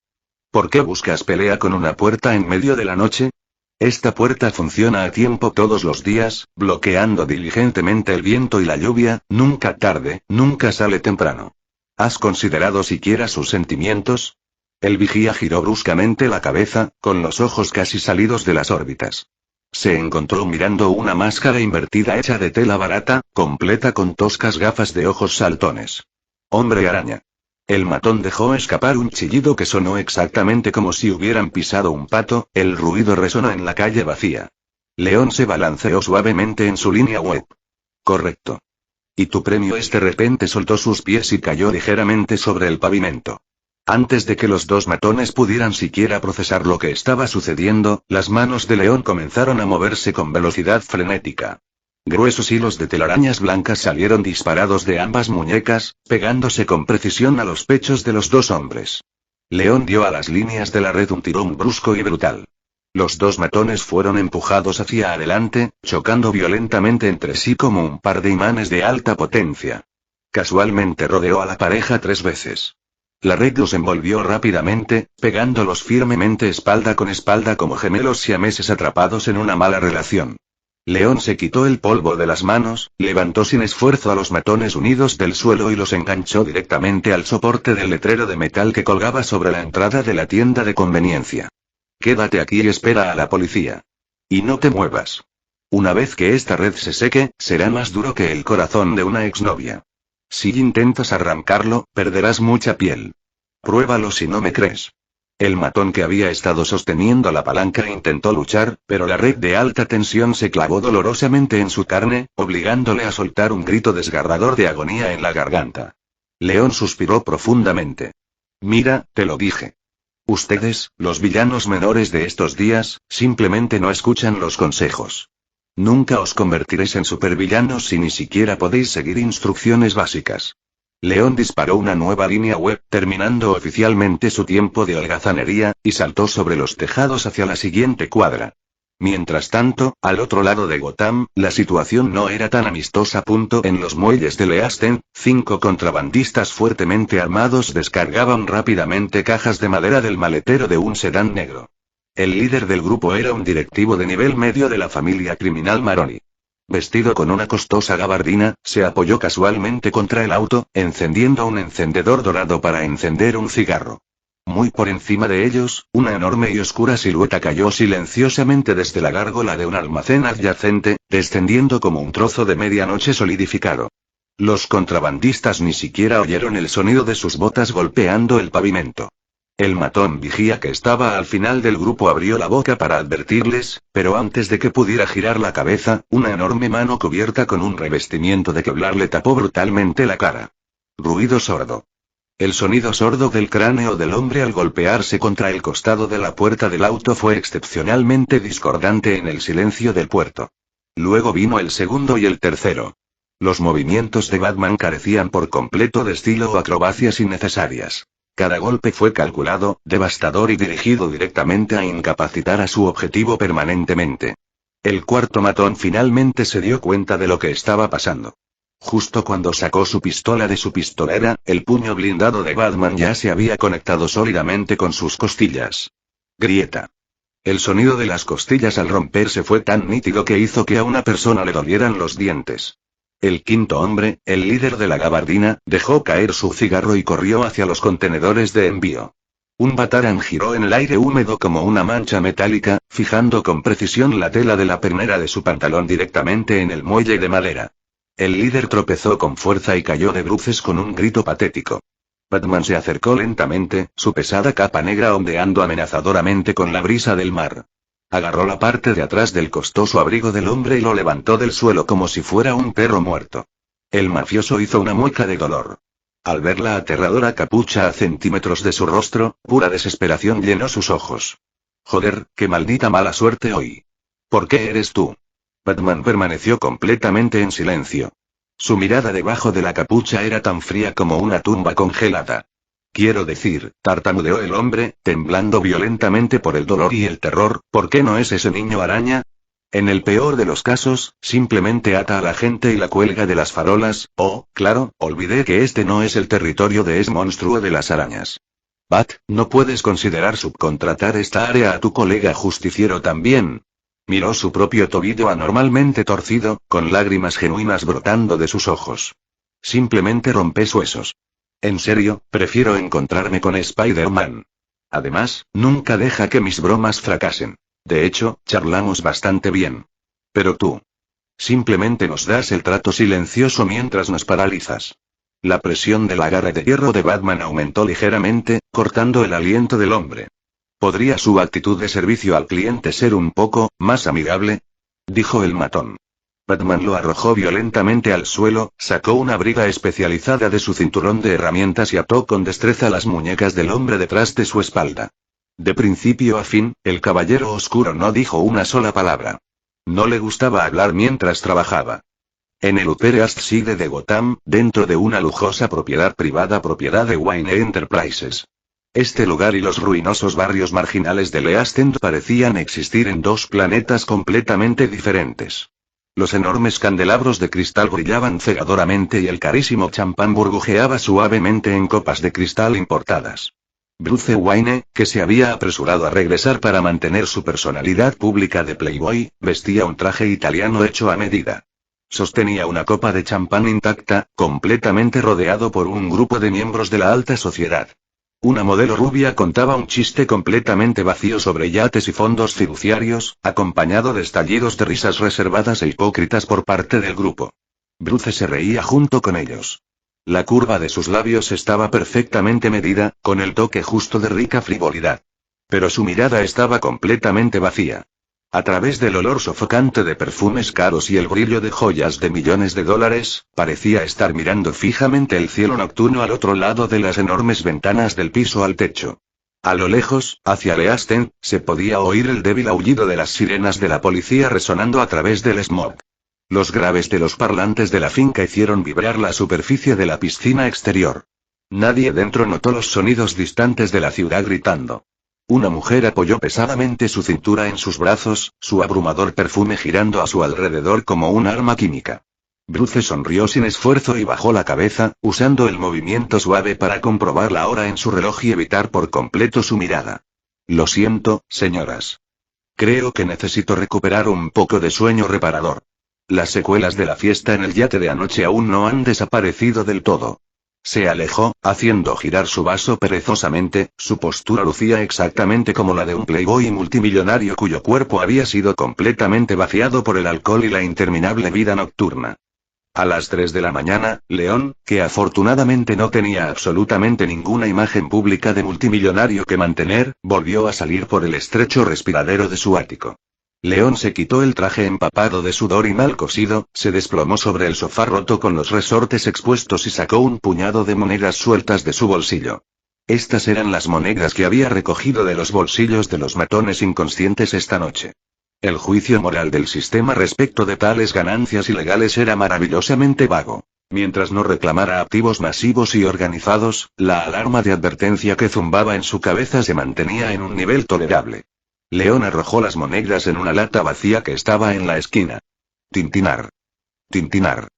¿Por qué buscas pelea con una puerta en medio de la noche? Esta puerta funciona a tiempo todos los días, bloqueando diligentemente el viento y la lluvia, nunca tarde, nunca sale temprano. ¿Has considerado siquiera sus sentimientos? El vigía giró bruscamente la cabeza, con los ojos casi salidos de las órbitas. Se encontró mirando una máscara invertida hecha de tela barata, completa con toscas gafas de ojos saltones. Hombre araña. El matón dejó escapar un chillido que sonó exactamente como si hubieran pisado un pato, el ruido resonó en la calle vacía. León se balanceó suavemente en su línea web. Correcto. Y tu premio de repente soltó sus pies y cayó ligeramente sobre el pavimento. Antes de que los 2 matones pudieran siquiera procesar lo que estaba sucediendo, las manos de León comenzaron a moverse con velocidad frenética. Gruesos hilos de telarañas blancas salieron disparados de ambas muñecas, pegándose con precisión a los pechos de los 2 hombres. León dio a las líneas de la red un tirón brusco y brutal. Los 2 matones fueron empujados hacia adelante, chocando violentamente entre sí como un par de imanes de alta potencia. Casualmente rodeó a la pareja 3 veces. La red los envolvió rápidamente, pegándolos firmemente espalda con espalda como gemelos siameses atrapados en una mala relación. León se quitó el polvo de las manos, levantó sin esfuerzo a los matones unidos del suelo y los enganchó directamente al soporte del letrero de metal que colgaba sobre la entrada de la tienda de conveniencia. Quédate aquí y espera a la policía. Y no te muevas. Una vez que esta red se seque, será más duro que el corazón de una exnovia. Si intentas arrancarlo, perderás mucha piel. Pruébalo si no me crees. El matón que había estado sosteniendo la palanca intentó luchar, pero la red de alta tensión se clavó dolorosamente en su carne, obligándole a soltar un grito desgarrador de agonía en la garganta. León suspiró profundamente. Mira, te lo dije. Ustedes, los villanos menores de estos días, simplemente no escuchan los consejos. Nunca os convertiréis en supervillanos si ni siquiera podéis seguir instrucciones básicas. León disparó una nueva línea web, terminando oficialmente su tiempo de holgazanería, y saltó sobre los tejados hacia la siguiente cuadra. Mientras tanto, al otro lado de Gotham, la situación no era tan amistosa. En los muelles de Leaston, 5 contrabandistas fuertemente armados descargaban rápidamente cajas de madera del maletero de un sedán negro. El líder del grupo era un directivo de nivel medio de la familia criminal Maroni. Vestido con una costosa gabardina, se apoyó casualmente contra el auto, encendiendo un encendedor dorado para encender un cigarro. Muy por encima de ellos, una enorme y oscura silueta cayó silenciosamente desde la gárgola de un almacén adyacente, descendiendo como un trozo de medianoche solidificado. Los contrabandistas ni siquiera oyeron el sonido de sus botas golpeando el pavimento. El matón vigía que estaba al final del grupo abrió la boca para advertirles, pero antes de que pudiera girar la cabeza, una enorme mano cubierta con un revestimiento de Kevlar le tapó brutalmente la cara. Ruido sordo. El sonido sordo del cráneo del hombre al golpearse contra el costado de la puerta del auto fue excepcionalmente discordante en el silencio del puerto. Luego vino el segundo y el tercero. Los movimientos de Batman carecían por completo de estilo o acrobacias innecesarias. Cada golpe fue calculado, devastador y dirigido directamente a incapacitar a su objetivo permanentemente. El cuarto matón finalmente se dio cuenta de lo que estaba pasando. Justo cuando sacó su pistola de su pistolera, el puño blindado de Batman ya se había conectado sólidamente con sus costillas. Grieta. El sonido de las costillas al romperse fue tan nítido que hizo que a una persona le dolieran los dientes. El quinto hombre, el líder de la gabardina, dejó caer su cigarro y corrió hacia los contenedores de envío. Un batarán giró en el aire húmedo como una mancha metálica, fijando con precisión la tela de la pernera de su pantalón directamente en el muelle de madera. El líder tropezó con fuerza y cayó de bruces con un grito patético. Batman se acercó lentamente, su pesada capa negra ondeando amenazadoramente con la brisa del mar. Agarró la parte de atrás del costoso abrigo del hombre y lo levantó del suelo como si fuera un perro muerto. El mafioso hizo una mueca de dolor. Al ver la aterradora capucha a centímetros de su rostro, pura desesperación llenó sus ojos. Joder, qué maldita mala suerte hoy. ¿Por qué eres tú? Batman permaneció completamente en silencio. Su mirada debajo de la capucha era tan fría como una tumba congelada. Quiero decir, tartamudeó el hombre, temblando violentamente por el dolor y el terror, ¿por qué no es ese niño araña? En el peor de los casos, simplemente ata a la gente y la cuelga de las farolas. Oh, claro, olvidé que este no es el territorio de ese monstruo de las arañas. Bat, ¿no puedes considerar subcontratar esta área a tu colega justiciero también? Miró su propio tobillo anormalmente torcido, con lágrimas genuinas brotando de sus ojos. Simplemente rompes huesos. En serio, prefiero encontrarme con Spider-Man. Además, nunca deja que mis bromas fracasen. De hecho, charlamos bastante bien. Pero tú. Simplemente nos das el trato silencioso mientras nos paralizas. La presión de la garra de hierro de Batman aumentó ligeramente, cortando el aliento del hombre. ¿Podría su actitud de servicio al cliente ser un poco más amigable? Dijo el matón. Batman lo arrojó violentamente al suelo, sacó una briga especializada de su cinturón de herramientas y ató con destreza las muñecas del hombre detrás de su espalda. De principio a fin, el caballero oscuro no dijo una sola palabra. No le gustaba hablar mientras trabajaba. En el Upper East Side de Gotham, dentro de una lujosa propiedad privada propiedad de Wayne Enterprises. Este lugar y los ruinosos barrios marginales de East End parecían existir en dos planetas completamente diferentes. Los enormes candelabros de cristal brillaban cegadoramente y el carísimo champán burbujeaba suavemente en copas de cristal importadas. Bruce Wayne, que se había apresurado a regresar para mantener su personalidad pública de playboy, vestía un traje italiano hecho a medida. Sostenía una copa de champán intacta, completamente rodeado por un grupo de miembros de la alta sociedad. Una modelo rubia contaba un chiste completamente vacío sobre yates y fondos fiduciarios, acompañado de estallidos de risas reservadas e hipócritas por parte del grupo. Bruce se reía junto con ellos. La curva de sus labios estaba perfectamente medida, con el toque justo de rica frivolidad. Pero su mirada estaba completamente vacía. A través del olor sofocante de perfumes caros y el brillo de joyas de millones de dólares, parecía estar mirando fijamente el cielo nocturno al otro lado de las enormes ventanas del piso al techo. A lo lejos, hacia East End, se podía oír el débil aullido de las sirenas de la policía resonando a través del smog. Los graves de los parlantes de la finca hicieron vibrar la superficie de la piscina exterior. Nadie dentro notó los sonidos distantes de la ciudad gritando. Una mujer apoyó pesadamente su cintura en sus brazos, su abrumador perfume girando a su alrededor como un arma química. Bruce sonrió sin esfuerzo y bajó la cabeza, usando el movimiento suave para comprobar la hora en su reloj y evitar por completo su mirada. Lo siento, señoras. Creo que necesito recuperar un poco de sueño reparador. Las secuelas de la fiesta en el yate de anoche aún no han desaparecido del todo. Se alejó, haciendo girar su vaso perezosamente, su postura lucía exactamente como la de un playboy multimillonario cuyo cuerpo había sido completamente vaciado por el alcohol y la interminable vida nocturna. A las 3 de la mañana, León, que afortunadamente no tenía absolutamente ninguna imagen pública de multimillonario que mantener, volvió a salir por el estrecho respiradero de su ático. León se quitó el traje empapado de sudor y mal cosido, se desplomó sobre el sofá roto con los resortes expuestos y sacó un puñado de monedas sueltas de su bolsillo. Estas eran las monedas que había recogido de los bolsillos de los matones inconscientes esta noche. El juicio moral del sistema respecto de tales ganancias ilegales era maravillosamente vago. Mientras no reclamara activos masivos y organizados, la alarma de advertencia que zumbaba en su cabeza se mantenía en un nivel tolerable. León arrojó las monedas en una lata vacía que estaba en la esquina. Tintinar. Tintinar.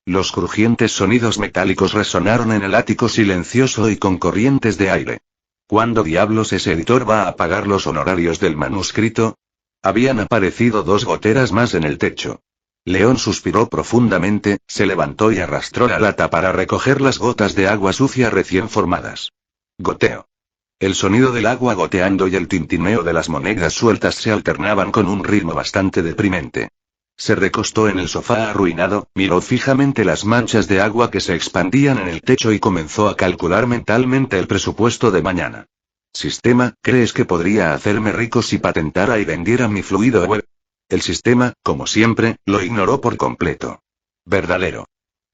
Los crujientes sonidos metálicos resonaron en el ático silencioso y con corrientes de aire. ¿Cuándo diablos ese editor va a pagar los honorarios del manuscrito? Habían aparecido 2 goteras más en el techo. León suspiró profundamente, se levantó y arrastró la lata para recoger las gotas de agua sucia recién formadas. Goteo. El sonido del agua goteando y el tintineo de las monedas sueltas se alternaban con un ritmo bastante deprimente. Se recostó en el sofá arruinado, miró fijamente las manchas de agua que se expandían en el techo y comenzó a calcular mentalmente el presupuesto de mañana. Sistema, ¿crees que podría hacerme rico si patentara y vendiera mi fluido web? El sistema, como siempre, lo ignoró por completo. Verdadero.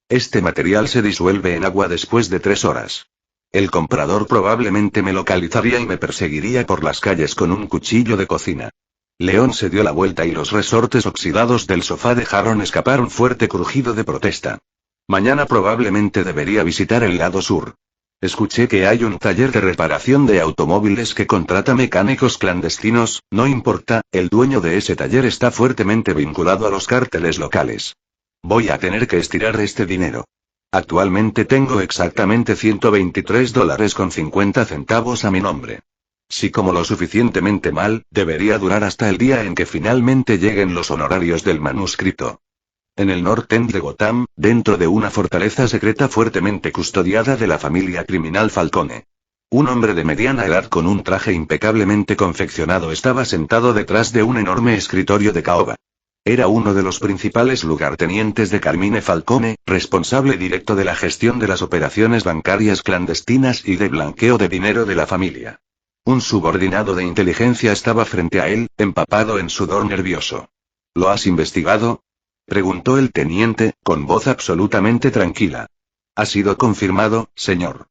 Este material se disuelve en agua después de 3 horas. El comprador probablemente me localizaría y me perseguiría por las calles con un cuchillo de cocina. León se dio la vuelta y los resortes oxidados del sofá dejaron escapar un fuerte crujido de protesta. Mañana probablemente debería visitar el lado sur. Escuché que hay un taller de reparación de automóviles que contrata mecánicos clandestinos, no importa, el dueño de ese taller está fuertemente vinculado a los cárteles locales. Voy a tener que estirar este dinero. Actualmente tengo exactamente $123.50 a mi nombre. Si como lo suficientemente mal, debería durar hasta el día en que finalmente lleguen los honorarios del manuscrito. En el North End de Gotham, dentro de una fortaleza secreta fuertemente custodiada de la familia criminal Falcone. Un hombre de mediana edad con un traje impecablemente confeccionado estaba sentado detrás de un enorme escritorio de caoba. Era uno de los principales lugartenientes de Carmine Falcone, responsable directo de la gestión de las operaciones bancarias clandestinas y de blanqueo de dinero de la familia. Un subordinado de inteligencia estaba frente a él, empapado en sudor nervioso. ¿Lo has investigado?, preguntó el teniente, con voz absolutamente tranquila. Ha sido confirmado, señor.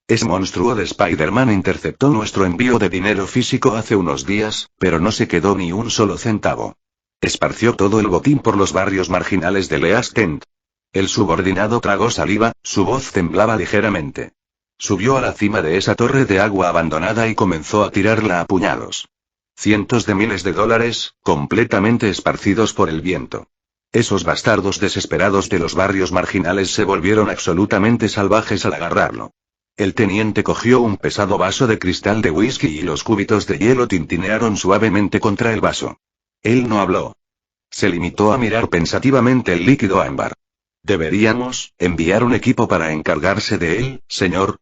Ese monstruo de Spider-Man interceptó nuestro envío de dinero físico hace unos días, pero no se quedó ni un solo centavo. Esparció todo el botín por los barrios marginales de East End. El subordinado tragó saliva, su voz temblaba ligeramente. Subió a la cima de esa torre de agua abandonada y comenzó a tirarla a puñados. Cientos de miles de dólares, completamente esparcidos por el viento. Esos bastardos desesperados de los barrios marginales se volvieron absolutamente salvajes al agarrarlo. El teniente cogió un pesado vaso de cristal de whisky y los cúbitos de hielo tintinearon suavemente contra el vaso. Él no habló. Se limitó a mirar pensativamente el líquido ámbar. ¿Deberíamos enviar un equipo para encargarse de él, señor?,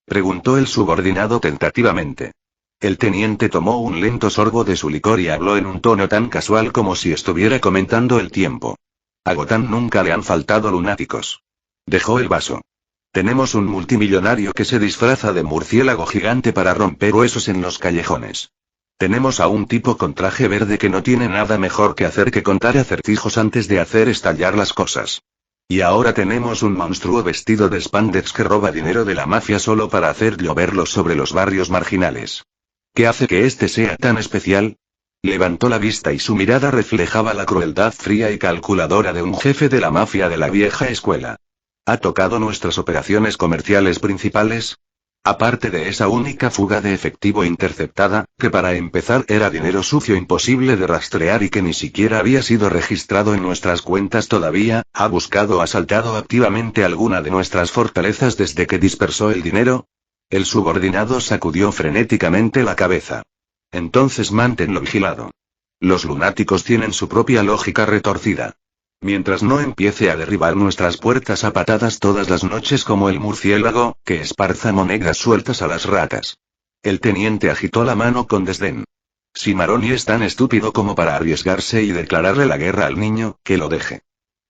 preguntó el subordinado tentativamente. El teniente tomó un lento sorbo de su licor y habló en un tono tan casual como si estuviera comentando el tiempo. A Gotham nunca le han faltado lunáticos. Dejó el vaso. Tenemos un multimillonario que se disfraza de murciélago gigante para romper huesos en los callejones. Tenemos a un tipo con traje verde que no tiene nada mejor que hacer que contar acertijos antes de hacer estallar las cosas. Y ahora tenemos un monstruo vestido de spandex que roba dinero de la mafia solo para hacer lloverlo sobre los barrios marginales. ¿Qué hace que este sea tan especial? Levantó la vista y su mirada reflejaba la crueldad fría y calculadora de un jefe de la mafia de la vieja escuela. ¿Ha tocado nuestras operaciones comerciales principales? Aparte de esa única fuga de efectivo interceptada, que para empezar era dinero sucio imposible de rastrear y que ni siquiera había sido registrado en nuestras cuentas todavía, ¿ha buscado o asaltado activamente alguna de nuestras fortalezas desde que dispersó el dinero? El subordinado sacudió frenéticamente la cabeza. Entonces manténlo vigilado. Los lunáticos tienen su propia lógica retorcida. Mientras no empiece a derribar nuestras puertas a patadas todas las noches como el murciélago, que esparza monedas sueltas a las ratas. El teniente agitó la mano con desdén. Si Maroni es tan estúpido como para arriesgarse y declararle la guerra al niño, que lo deje.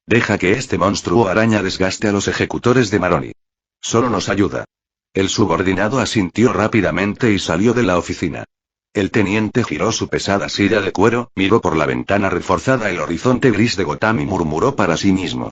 Deja que este monstruo araña desgaste a los ejecutores de Maroni. Solo nos ayuda. El subordinado asintió rápidamente y salió de la oficina. El teniente giró su pesada silla de cuero, miró por la ventana reforzada el horizonte gris de Gotham y murmuró para sí mismo.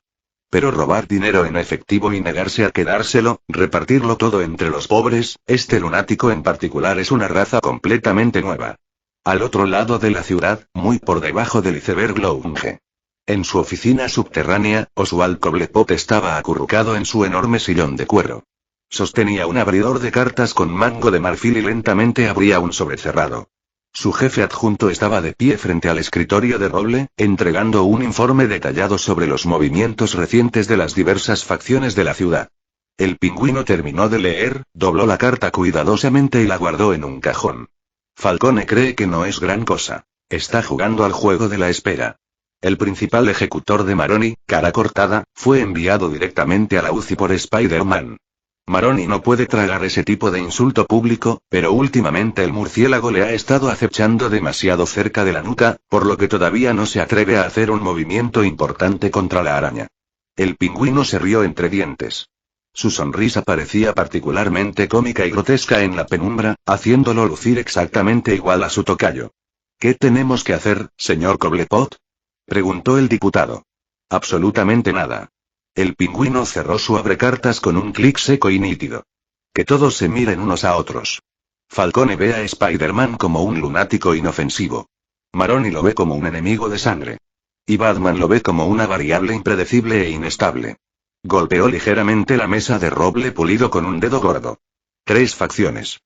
Pero robar dinero en efectivo y negarse a quedárselo, repartirlo todo entre los pobres, este lunático en particular es una raza completamente nueva. Al otro lado de la ciudad, muy por debajo del iceberg Lounge. En su oficina subterránea, Oswald Cobblepot estaba acurrucado en su enorme sillón de cuero. Sostenía un abridor de cartas con mango de marfil y lentamente abría un sobre cerrado. Su jefe adjunto estaba de pie frente al escritorio de roble, entregando un informe detallado sobre los movimientos recientes de las diversas facciones de la ciudad. El pingüino terminó de leer, dobló la carta cuidadosamente y la guardó en un cajón. Falcone cree que no es gran cosa. Está jugando al juego de la espera. El principal ejecutor de Maroni, cara cortada, fue enviado directamente a la UCI por Spider-Man. Maroni no puede tragar ese tipo de insulto público, pero últimamente el murciélago le ha estado acechando demasiado cerca de la nuca, por lo que todavía no se atreve a hacer un movimiento importante contra la araña. El pingüino se rió entre dientes. Su sonrisa parecía particularmente cómica y grotesca en la penumbra, haciéndolo lucir exactamente igual a su tocayo. ¿Qué tenemos que hacer, señor Cobblepot?, preguntó el diputado. Absolutamente nada. El pingüino cerró su abrecartas con un clic seco y nítido. Que todos se miren unos a otros. Falcone ve a Spider-Man como un lunático inofensivo. Maroni lo ve como un enemigo de sangre. Y Batman lo ve como una variable impredecible e inestable. Golpeó ligeramente la mesa de roble pulido con un dedo gordo. 3 facciones.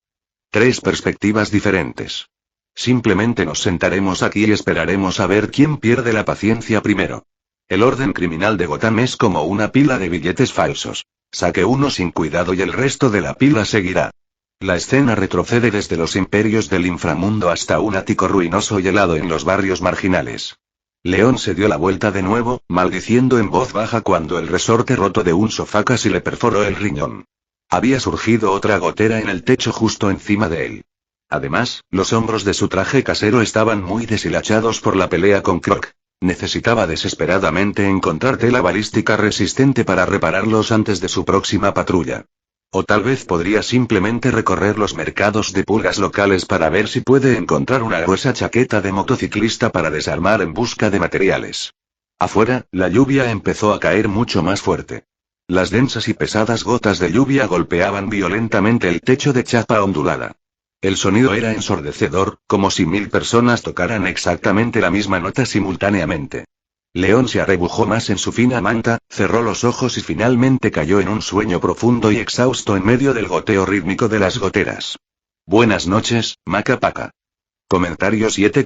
3 perspectivas diferentes. Simplemente nos sentaremos aquí y esperaremos a ver quién pierde la paciencia primero. El orden criminal de Gotham es como una pila de billetes falsos. Saque uno sin cuidado y el resto de la pila seguirá. La escena retrocede desde los imperios del inframundo hasta un ático ruinoso y helado en los barrios marginales. León se dio la vuelta de nuevo, maldiciendo en voz baja cuando el resorte roto de un sofá casi le perforó el riñón. Había surgido otra gotera en el techo justo encima de él. Además, los hombros de su traje casero estaban muy deshilachados por la pelea con Croc. Necesitaba desesperadamente encontrar tela balística resistente para repararlos antes de su próxima patrulla. O tal vez podría simplemente recorrer los mercados de pulgas locales para ver si puede encontrar una gruesa chaqueta de motociclista para desarmar en busca de materiales. Afuera, la lluvia empezó a caer mucho más fuerte. Las densas y pesadas gotas de lluvia golpeaban violentamente el techo de chapa ondulada. El sonido era ensordecedor, como si 1000 personas tocaran exactamente la misma nota simultáneamente. León se arrebujó más en su fina manta, cerró los ojos y finalmente cayó en un sueño profundo y exhausto en medio del goteo rítmico de las goteras. Buenas noches, Maca Paca. Comentario 7.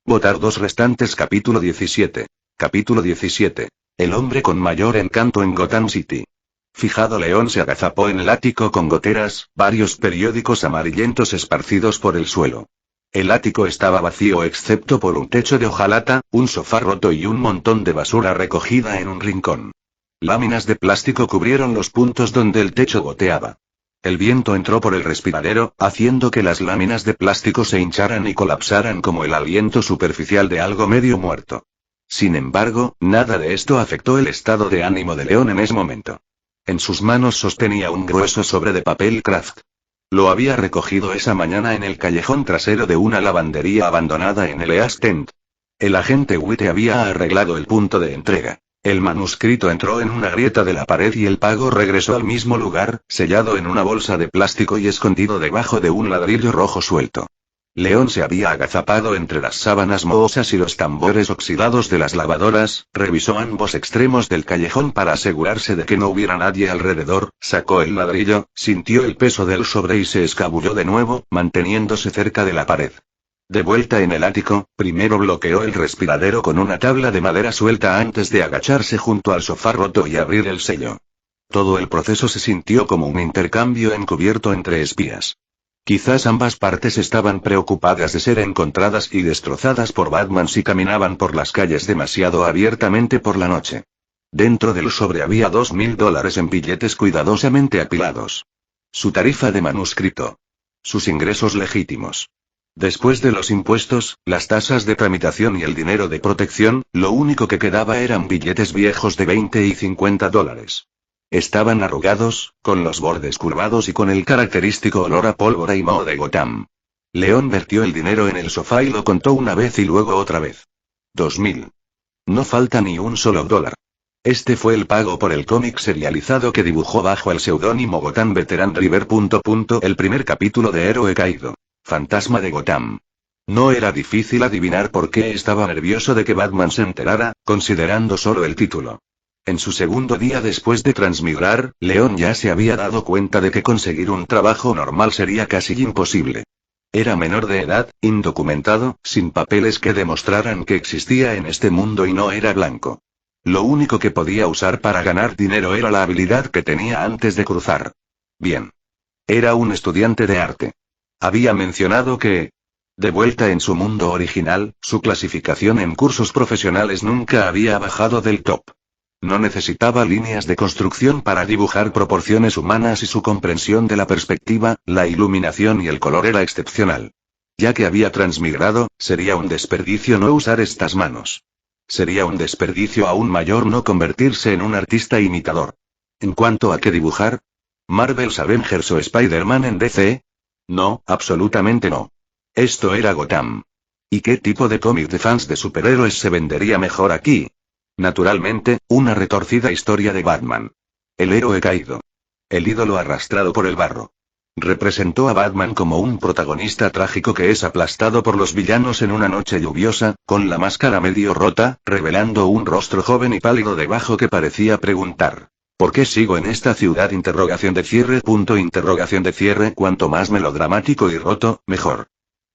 Votar 2 restantes. Capítulo 17. Capítulo 17. El hombre con mayor encanto en Gotham City. Fijado León se agazapó en el ático con goteras, varios periódicos amarillentos esparcidos por el suelo. El ático estaba vacío excepto por un techo de hojalata, un sofá roto y un montón de basura recogida en un rincón. Láminas de plástico cubrieron los puntos donde el techo goteaba. El viento entró por el respiradero, haciendo que las láminas de plástico se hincharan y colapsaran como el aliento superficial de algo medio muerto. Sin embargo, nada de esto afectó el estado de ánimo de León en ese momento. En sus manos sostenía un grueso sobre de papel craft. Lo había recogido esa mañana en el callejón trasero de una lavandería abandonada en el East End. El agente White había arreglado el punto de entrega. El manuscrito entró en una grieta de la pared y el pago regresó al mismo lugar, sellado en una bolsa de plástico y escondido debajo de un ladrillo rojo suelto. León se había agazapado entre las sábanas mohosas y los tambores oxidados de las lavadoras, revisó ambos extremos del callejón para asegurarse de que no hubiera nadie alrededor, sacó el ladrillo, sintió el peso del sobre y se escabulló de nuevo, manteniéndose cerca de la pared. De vuelta en el ático, primero bloqueó el respiradero con una tabla de madera suelta antes de agacharse junto al sofá roto y abrir el sello. Todo el proceso se sintió como un intercambio encubierto entre espías. Quizás ambas partes estaban preocupadas de ser encontradas y destrozadas por Batman si caminaban por las calles demasiado abiertamente por la noche. Dentro del sobre había $2.000 en billetes cuidadosamente apilados. Su tarifa de manuscrito. Sus ingresos legítimos. Después de los impuestos, las tasas de tramitación y el dinero de protección, lo único que quedaba eran billetes viejos de $20 y $50. Estaban arrugados, con los bordes curvados y con el característico olor a pólvora y moho de Gotham. León vertió el dinero en el sofá y lo contó una vez y luego otra vez. 2.000. No falta ni un solo dólar. Este fue el pago por el cómic serializado que dibujó bajo el seudónimo Gotham Veteran River. El primer capítulo de Héroe Caído. Fantasma de Gotham. No era difícil adivinar por qué estaba nervioso de que Batman se enterara, considerando solo el título. En su segundo día después de transmigrar, León ya se había dado cuenta de que conseguir un trabajo normal sería casi imposible. Era menor de edad, indocumentado, sin papeles que demostraran que existía en este mundo y no era blanco. Lo único que podía usar para ganar dinero era la habilidad que tenía antes de cruzar. Bien. Era un estudiante de arte. Había mencionado que, de vuelta en su mundo original, su clasificación en cursos profesionales nunca había bajado del top. No necesitaba líneas de construcción para dibujar proporciones humanas y su comprensión de la perspectiva, la iluminación y el color era excepcional. Ya que había transmigrado, sería un desperdicio no usar estas manos. Sería un desperdicio aún mayor no convertirse en un artista imitador. En cuanto a qué dibujar, ¿Marvel's Avengers o Spider-Man en DC? No, absolutamente no. Esto era Gotham. ¿Y qué tipo de cómic de fans de superhéroes se vendería mejor aquí? Naturalmente, una retorcida historia de Batman. El héroe caído. El ídolo arrastrado por el barro. Representó a Batman como un protagonista trágico que es aplastado por los villanos en una noche lluviosa, con la máscara medio rota, revelando un rostro joven y pálido debajo que parecía preguntar: ¿por qué sigo en esta ciudad? Cuanto más melodramático y roto, mejor.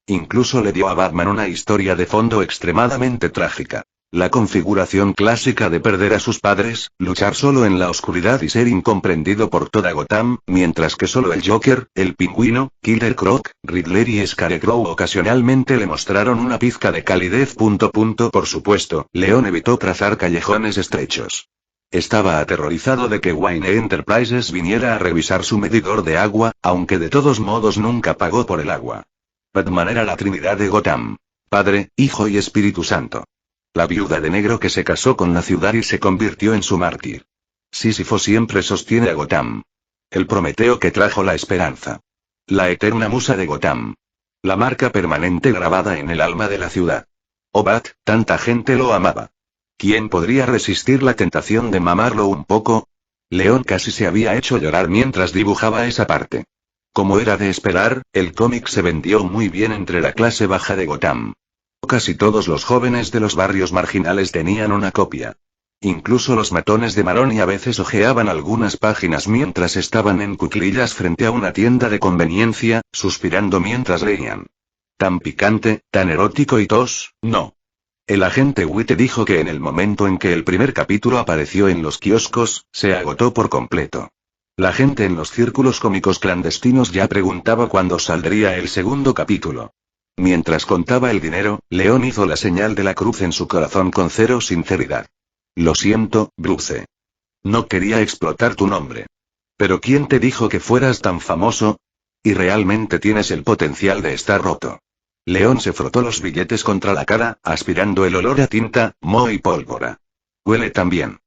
Incluso le dio a Batman una historia de fondo extremadamente trágica. La configuración clásica de perder a sus padres, luchar solo en la oscuridad y ser incomprendido por toda Gotham, mientras que solo el Joker, el Pingüino, Killer Croc, Riddler y Scarecrow ocasionalmente le mostraron una pizca de calidez. Por supuesto, León evitó trazar callejones estrechos. Estaba aterrorizado de que Wayne Enterprises viniera a revisar su medidor de agua, aunque de todos modos nunca pagó por el agua. Batman era la Trinidad de Gotham. Padre, Hijo y Espíritu Santo. La viuda de negro que se casó con la ciudad y se convirtió en su mártir. Sísifo siempre sostiene a Gotham. El Prometeo que trajo la esperanza. La eterna musa de Gotham. La marca permanente grabada en el alma de la ciudad. Oh Bat, tanta gente lo amaba. ¿Quién podría resistir la tentación de mamarlo un poco? León casi se había hecho llorar mientras dibujaba esa parte. Como era de esperar, el cómic se vendió muy bien entre la clase baja de Gotham. Casi todos los jóvenes de los barrios marginales tenían una copia. Incluso los matones de Maroni a veces hojeaban algunas páginas mientras estaban en cuclillas frente a una tienda de conveniencia, suspirando mientras leían. Tan picante, tan erótico y no. El agente Witte dijo que en el momento en que el primer capítulo apareció en los kioscos, se agotó por completo. La gente en los círculos cómicos clandestinos ya preguntaba cuándo saldría el segundo capítulo. Mientras contaba el dinero, León hizo la señal de la cruz en su corazón con cero sinceridad. Lo siento, Bruce. No quería explotar tu nombre. Pero ¿quién te dijo que fueras tan famoso? Y realmente tienes el potencial de estar roto. León se frotó los billetes contra la cara, aspirando el olor a tinta, moho y pólvora. Huele tan bien.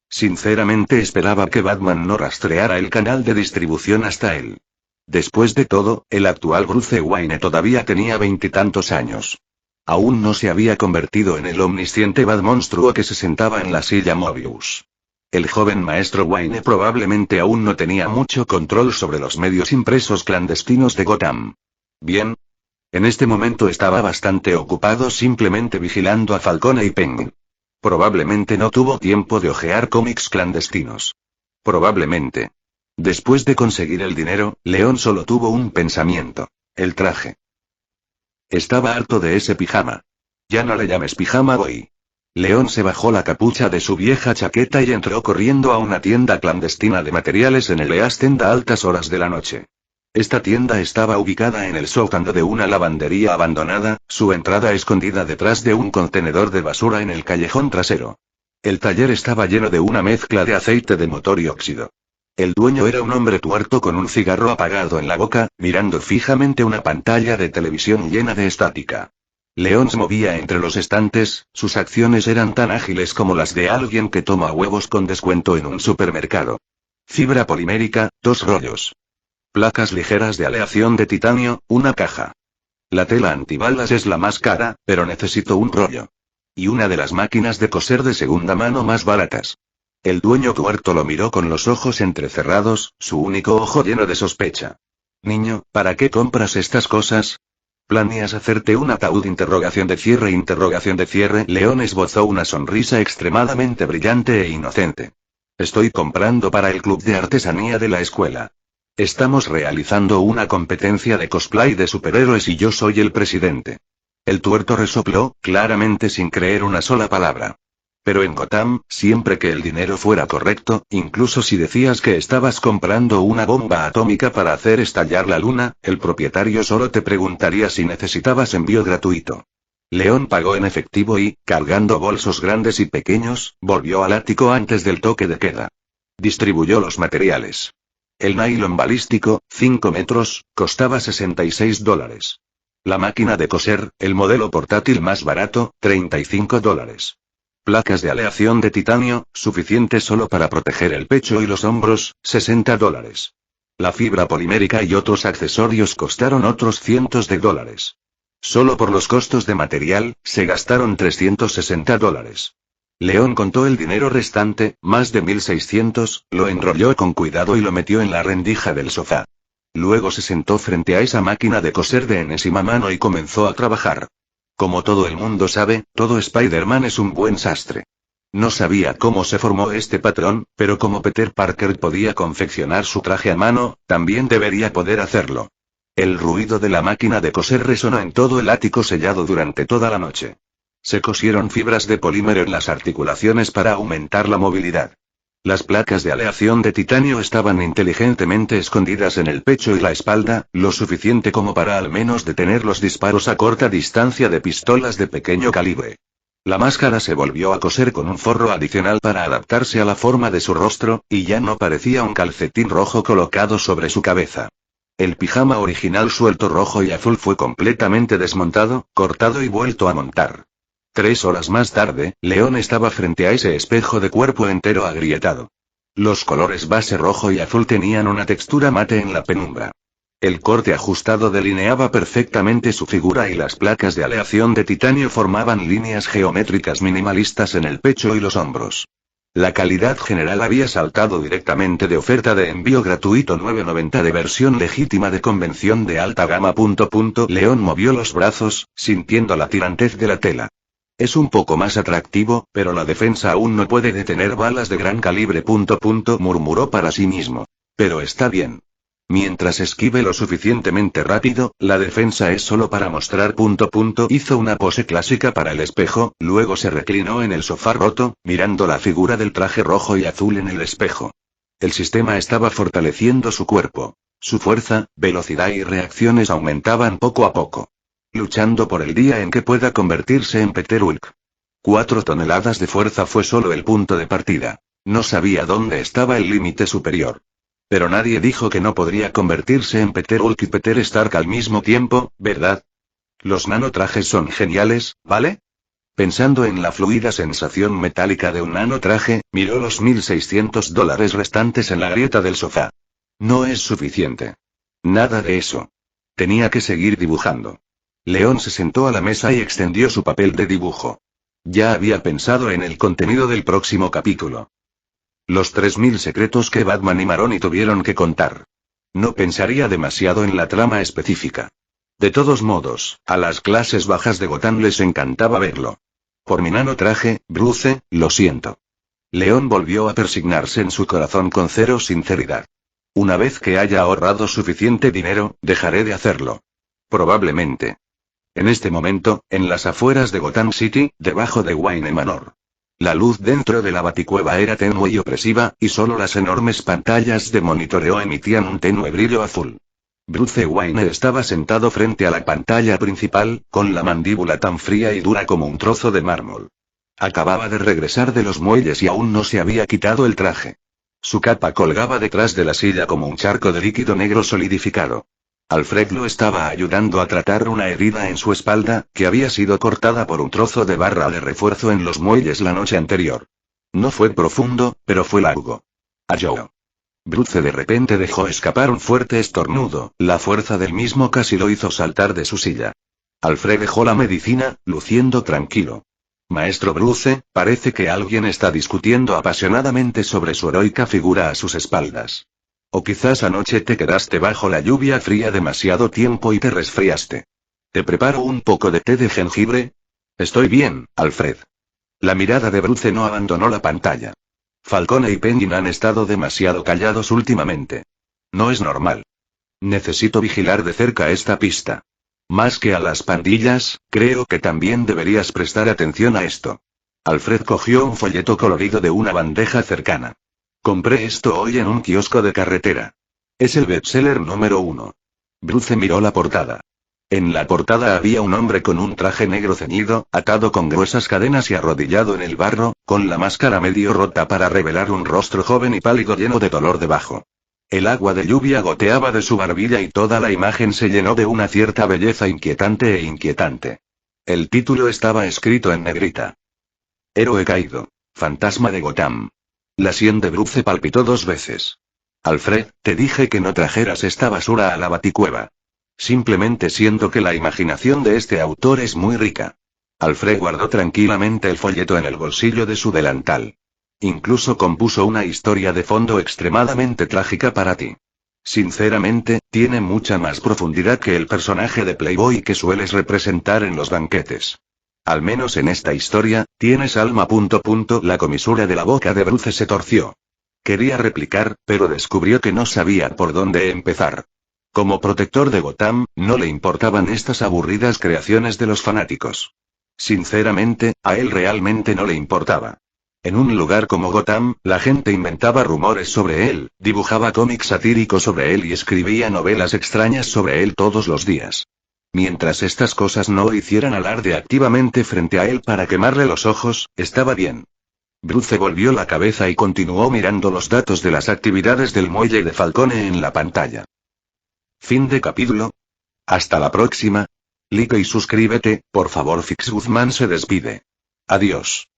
Sinceramente esperaba que Batman no rastreara el canal de distribución hasta él. Después de todo, el actual Bruce Wayne todavía tenía 20 y tantos años. Aún no se había convertido en el omnisciente Batmonstruo que se sentaba en la silla Mobius. El joven maestro Wayne probablemente aún no tenía mucho control sobre los medios impresos clandestinos de Gotham. Bien. En este momento estaba bastante ocupado simplemente vigilando a Falcone y Penguin. Probablemente no tuvo tiempo de hojear cómics clandestinos. Probablemente. Después de conseguir el dinero, León solo tuvo un pensamiento: el traje. Estaba harto de ese pijama. Ya no le llames pijama, boy. León se bajó la capucha de su vieja chaqueta y entró corriendo a una tienda clandestina de materiales en el East End a altas horas de la noche. Esta tienda estaba ubicada en el sótano de una lavandería abandonada, su entrada escondida detrás de un contenedor de basura en el callejón trasero. El taller estaba lleno de una mezcla de aceite de motor y óxido. El dueño era un hombre tuerto con un cigarro apagado en la boca, mirando fijamente una pantalla de televisión llena de estática. León se movía entre los estantes, sus acciones eran tan ágiles como las de alguien que toma huevos con descuento en un supermercado. Fibra polimérica, 2 rollos. Placas ligeras de aleación de titanio, 1 caja. La tela antibalas es la más cara, pero necesito un rollo. Y una de las máquinas de coser de segunda mano más baratas. El dueño tuerto lo miró con los ojos entrecerrados, su único ojo lleno de sospecha. Niño, ¿para qué compras estas cosas? ¿Planeas hacerte un ataúd? Interrogación de cierre. León esbozó una sonrisa extremadamente brillante e inocente. Estoy comprando para el club de artesanía de la escuela. Estamos realizando una competencia de cosplay de superhéroes y yo soy el presidente. El tuerto resopló, claramente sin creer una sola palabra. Pero en Gotham, siempre que el dinero fuera correcto, incluso si decías que estabas comprando una bomba atómica para hacer estallar la luna, el propietario solo te preguntaría si necesitabas envío gratuito. León pagó en efectivo y, cargando bolsos grandes y pequeños, volvió al ático antes del toque de queda. Distribuyó los materiales. El nylon balístico, 5 metros, costaba $66. La máquina de coser, el modelo portátil más barato, $35. Placas de aleación de titanio, suficientes solo para proteger el pecho y los hombros, $60. La fibra polimérica y otros accesorios costaron otros cientos de dólares. Solo por los costos de material, se gastaron $360. León contó el dinero restante, más de 1.600, lo enrolló con cuidado y lo metió en la rendija del sofá. Luego se sentó frente a esa máquina de coser de enésima mano y comenzó a trabajar. Como todo el mundo sabe, todo Spider-Man es un buen sastre. No sabía cómo se formó este patrón, pero como Peter Parker podía confeccionar su traje a mano, también debería poder hacerlo. El ruido de la máquina de coser resonó en todo el ático sellado durante toda la noche. Se cosieron fibras de polímero en las articulaciones para aumentar la movilidad. Las placas de aleación de titanio estaban inteligentemente escondidas en el pecho y la espalda, lo suficiente como para al menos detener los disparos a corta distancia de pistolas de pequeño calibre. La máscara se volvió a coser con un forro adicional para adaptarse a la forma de su rostro, y ya no parecía un calcetín rojo colocado sobre su cabeza. El pijama original suelto rojo y azul fue completamente desmontado, cortado y vuelto a montar. 3 horas más tarde, León estaba frente a ese espejo de cuerpo entero agrietado. Los colores base rojo y azul tenían una textura mate en la penumbra. El corte ajustado delineaba perfectamente su figura y las placas de aleación de titanio formaban líneas geométricas minimalistas en el pecho y los hombros. La calidad general había saltado directamente de oferta de envío gratuito $9.90 de versión legítima de convención de alta gama. León movió los brazos, sintiendo la tirantez de la tela. Es un poco más atractivo, pero la defensa aún no puede detener balas de gran calibre. Murmuró para sí mismo. Pero está bien. Mientras esquive lo suficientemente rápido, la defensa es solo para mostrar. Hizo una pose clásica para el espejo, luego se reclinó en el sofá roto, mirando la figura del traje rojo y azul en el espejo. El sistema estaba fortaleciendo su cuerpo. Su fuerza, velocidad y reacciones aumentaban poco a poco. Luchando por el día en que pueda convertirse en Peter Hulk. 4 toneladas de fuerza fue solo el punto de partida. No sabía dónde estaba el límite superior. Pero nadie dijo que no podría convertirse en Peter Hulk y Peter Stark al mismo tiempo, ¿verdad? Los nanotrajes son geniales, ¿vale? Pensando en la fluida sensación metálica de un nanotraje, miró los $1.600 restantes en la grieta del sofá. No es suficiente. Nada de eso. Tenía que seguir dibujando. León se sentó a la mesa y extendió su papel de dibujo. Ya había pensado en el contenido del próximo capítulo. Los 3.000 secretos que Batman y Maroni tuvieron que contar. No pensaría demasiado en la trama específica. De todos modos, a las clases bajas de Gotham les encantaba verlo. Por mi nano traje, Bruce, lo siento. León volvió a persignarse en su corazón con cero sinceridad. Una vez que haya ahorrado suficiente dinero, dejaré de hacerlo. Probablemente. En este momento, en las afueras de Gotham City, debajo de Wayne Manor. La luz dentro de la baticueva era tenue y opresiva, y solo las enormes pantallas de monitoreo emitían un tenue brillo azul. Bruce Wayne estaba sentado frente a la pantalla principal, con la mandíbula tan fría y dura como un trozo de mármol. Acababa de regresar de los muelles y aún no se había quitado el traje. Su capa colgaba detrás de la silla como un charco de líquido negro solidificado. Alfred lo estaba ayudando a tratar una herida en su espalda, que había sido cortada por un trozo de barra de refuerzo en los muelles la noche anterior. No fue profundo, pero fue largo. Ayó. Bruce de repente dejó escapar un fuerte estornudo, la fuerza del mismo casi lo hizo saltar de su silla. Alfred dejó la medicina, luciendo tranquilo. Maestro Bruce, parece que alguien está discutiendo apasionadamente sobre su heroica figura a sus espaldas. O quizás anoche te quedaste bajo la lluvia fría demasiado tiempo y te resfriaste. ¿Te preparo un poco de té de jengibre? Estoy bien, Alfred. La mirada de Bruce no abandonó la pantalla. Falcone y Penguin han estado demasiado callados últimamente. No es normal. Necesito vigilar de cerca esta pista. Más que a las pandillas, creo que también deberías prestar atención a esto. Alfred cogió un folleto colorido de una bandeja cercana. Compré esto hoy en un kiosco de carretera. Es el bestseller número 1. Bruce miró la portada. En la portada había un hombre con un traje negro ceñido, atado con gruesas cadenas y arrodillado en el barro, con la máscara medio rota para revelar un rostro joven y pálido lleno de dolor debajo. El agua de lluvia goteaba de su barbilla y toda la imagen se llenó de una cierta belleza inquietante. El título estaba escrito en negrita. Héroe caído. Fantasma de Gotham. La sien de Bruce palpitó 2 veces. Alfred, te dije que no trajeras esta basura a la baticueva. Simplemente siento que la imaginación de este autor es muy rica. Alfred guardó tranquilamente el folleto en el bolsillo de su delantal. Incluso compuso una historia de fondo extremadamente trágica para ti. Sinceramente, tiene mucha más profundidad que el personaje de Playboy que sueles representar en los banquetes. Al menos en esta historia, tienes alma. La comisura de la boca de Bruce se torció. Quería replicar, pero descubrió que no sabía por dónde empezar. Como protector de Gotham, no le importaban estas aburridas creaciones de los fanáticos. Sinceramente, a él realmente no le importaba. En un lugar como Gotham, la gente inventaba rumores sobre él, dibujaba cómics satíricos sobre él y escribía novelas extrañas sobre él todos los días. Mientras estas cosas no hicieran alarde activamente frente a él para quemarle los ojos, estaba bien. Bruce volvió la cabeza y continuó mirando los datos de las actividades del muelle de Falcone en la pantalla. Fin de capítulo. Hasta la próxima. Like y suscríbete, por favor. Fix Guzmán se despide. Adiós.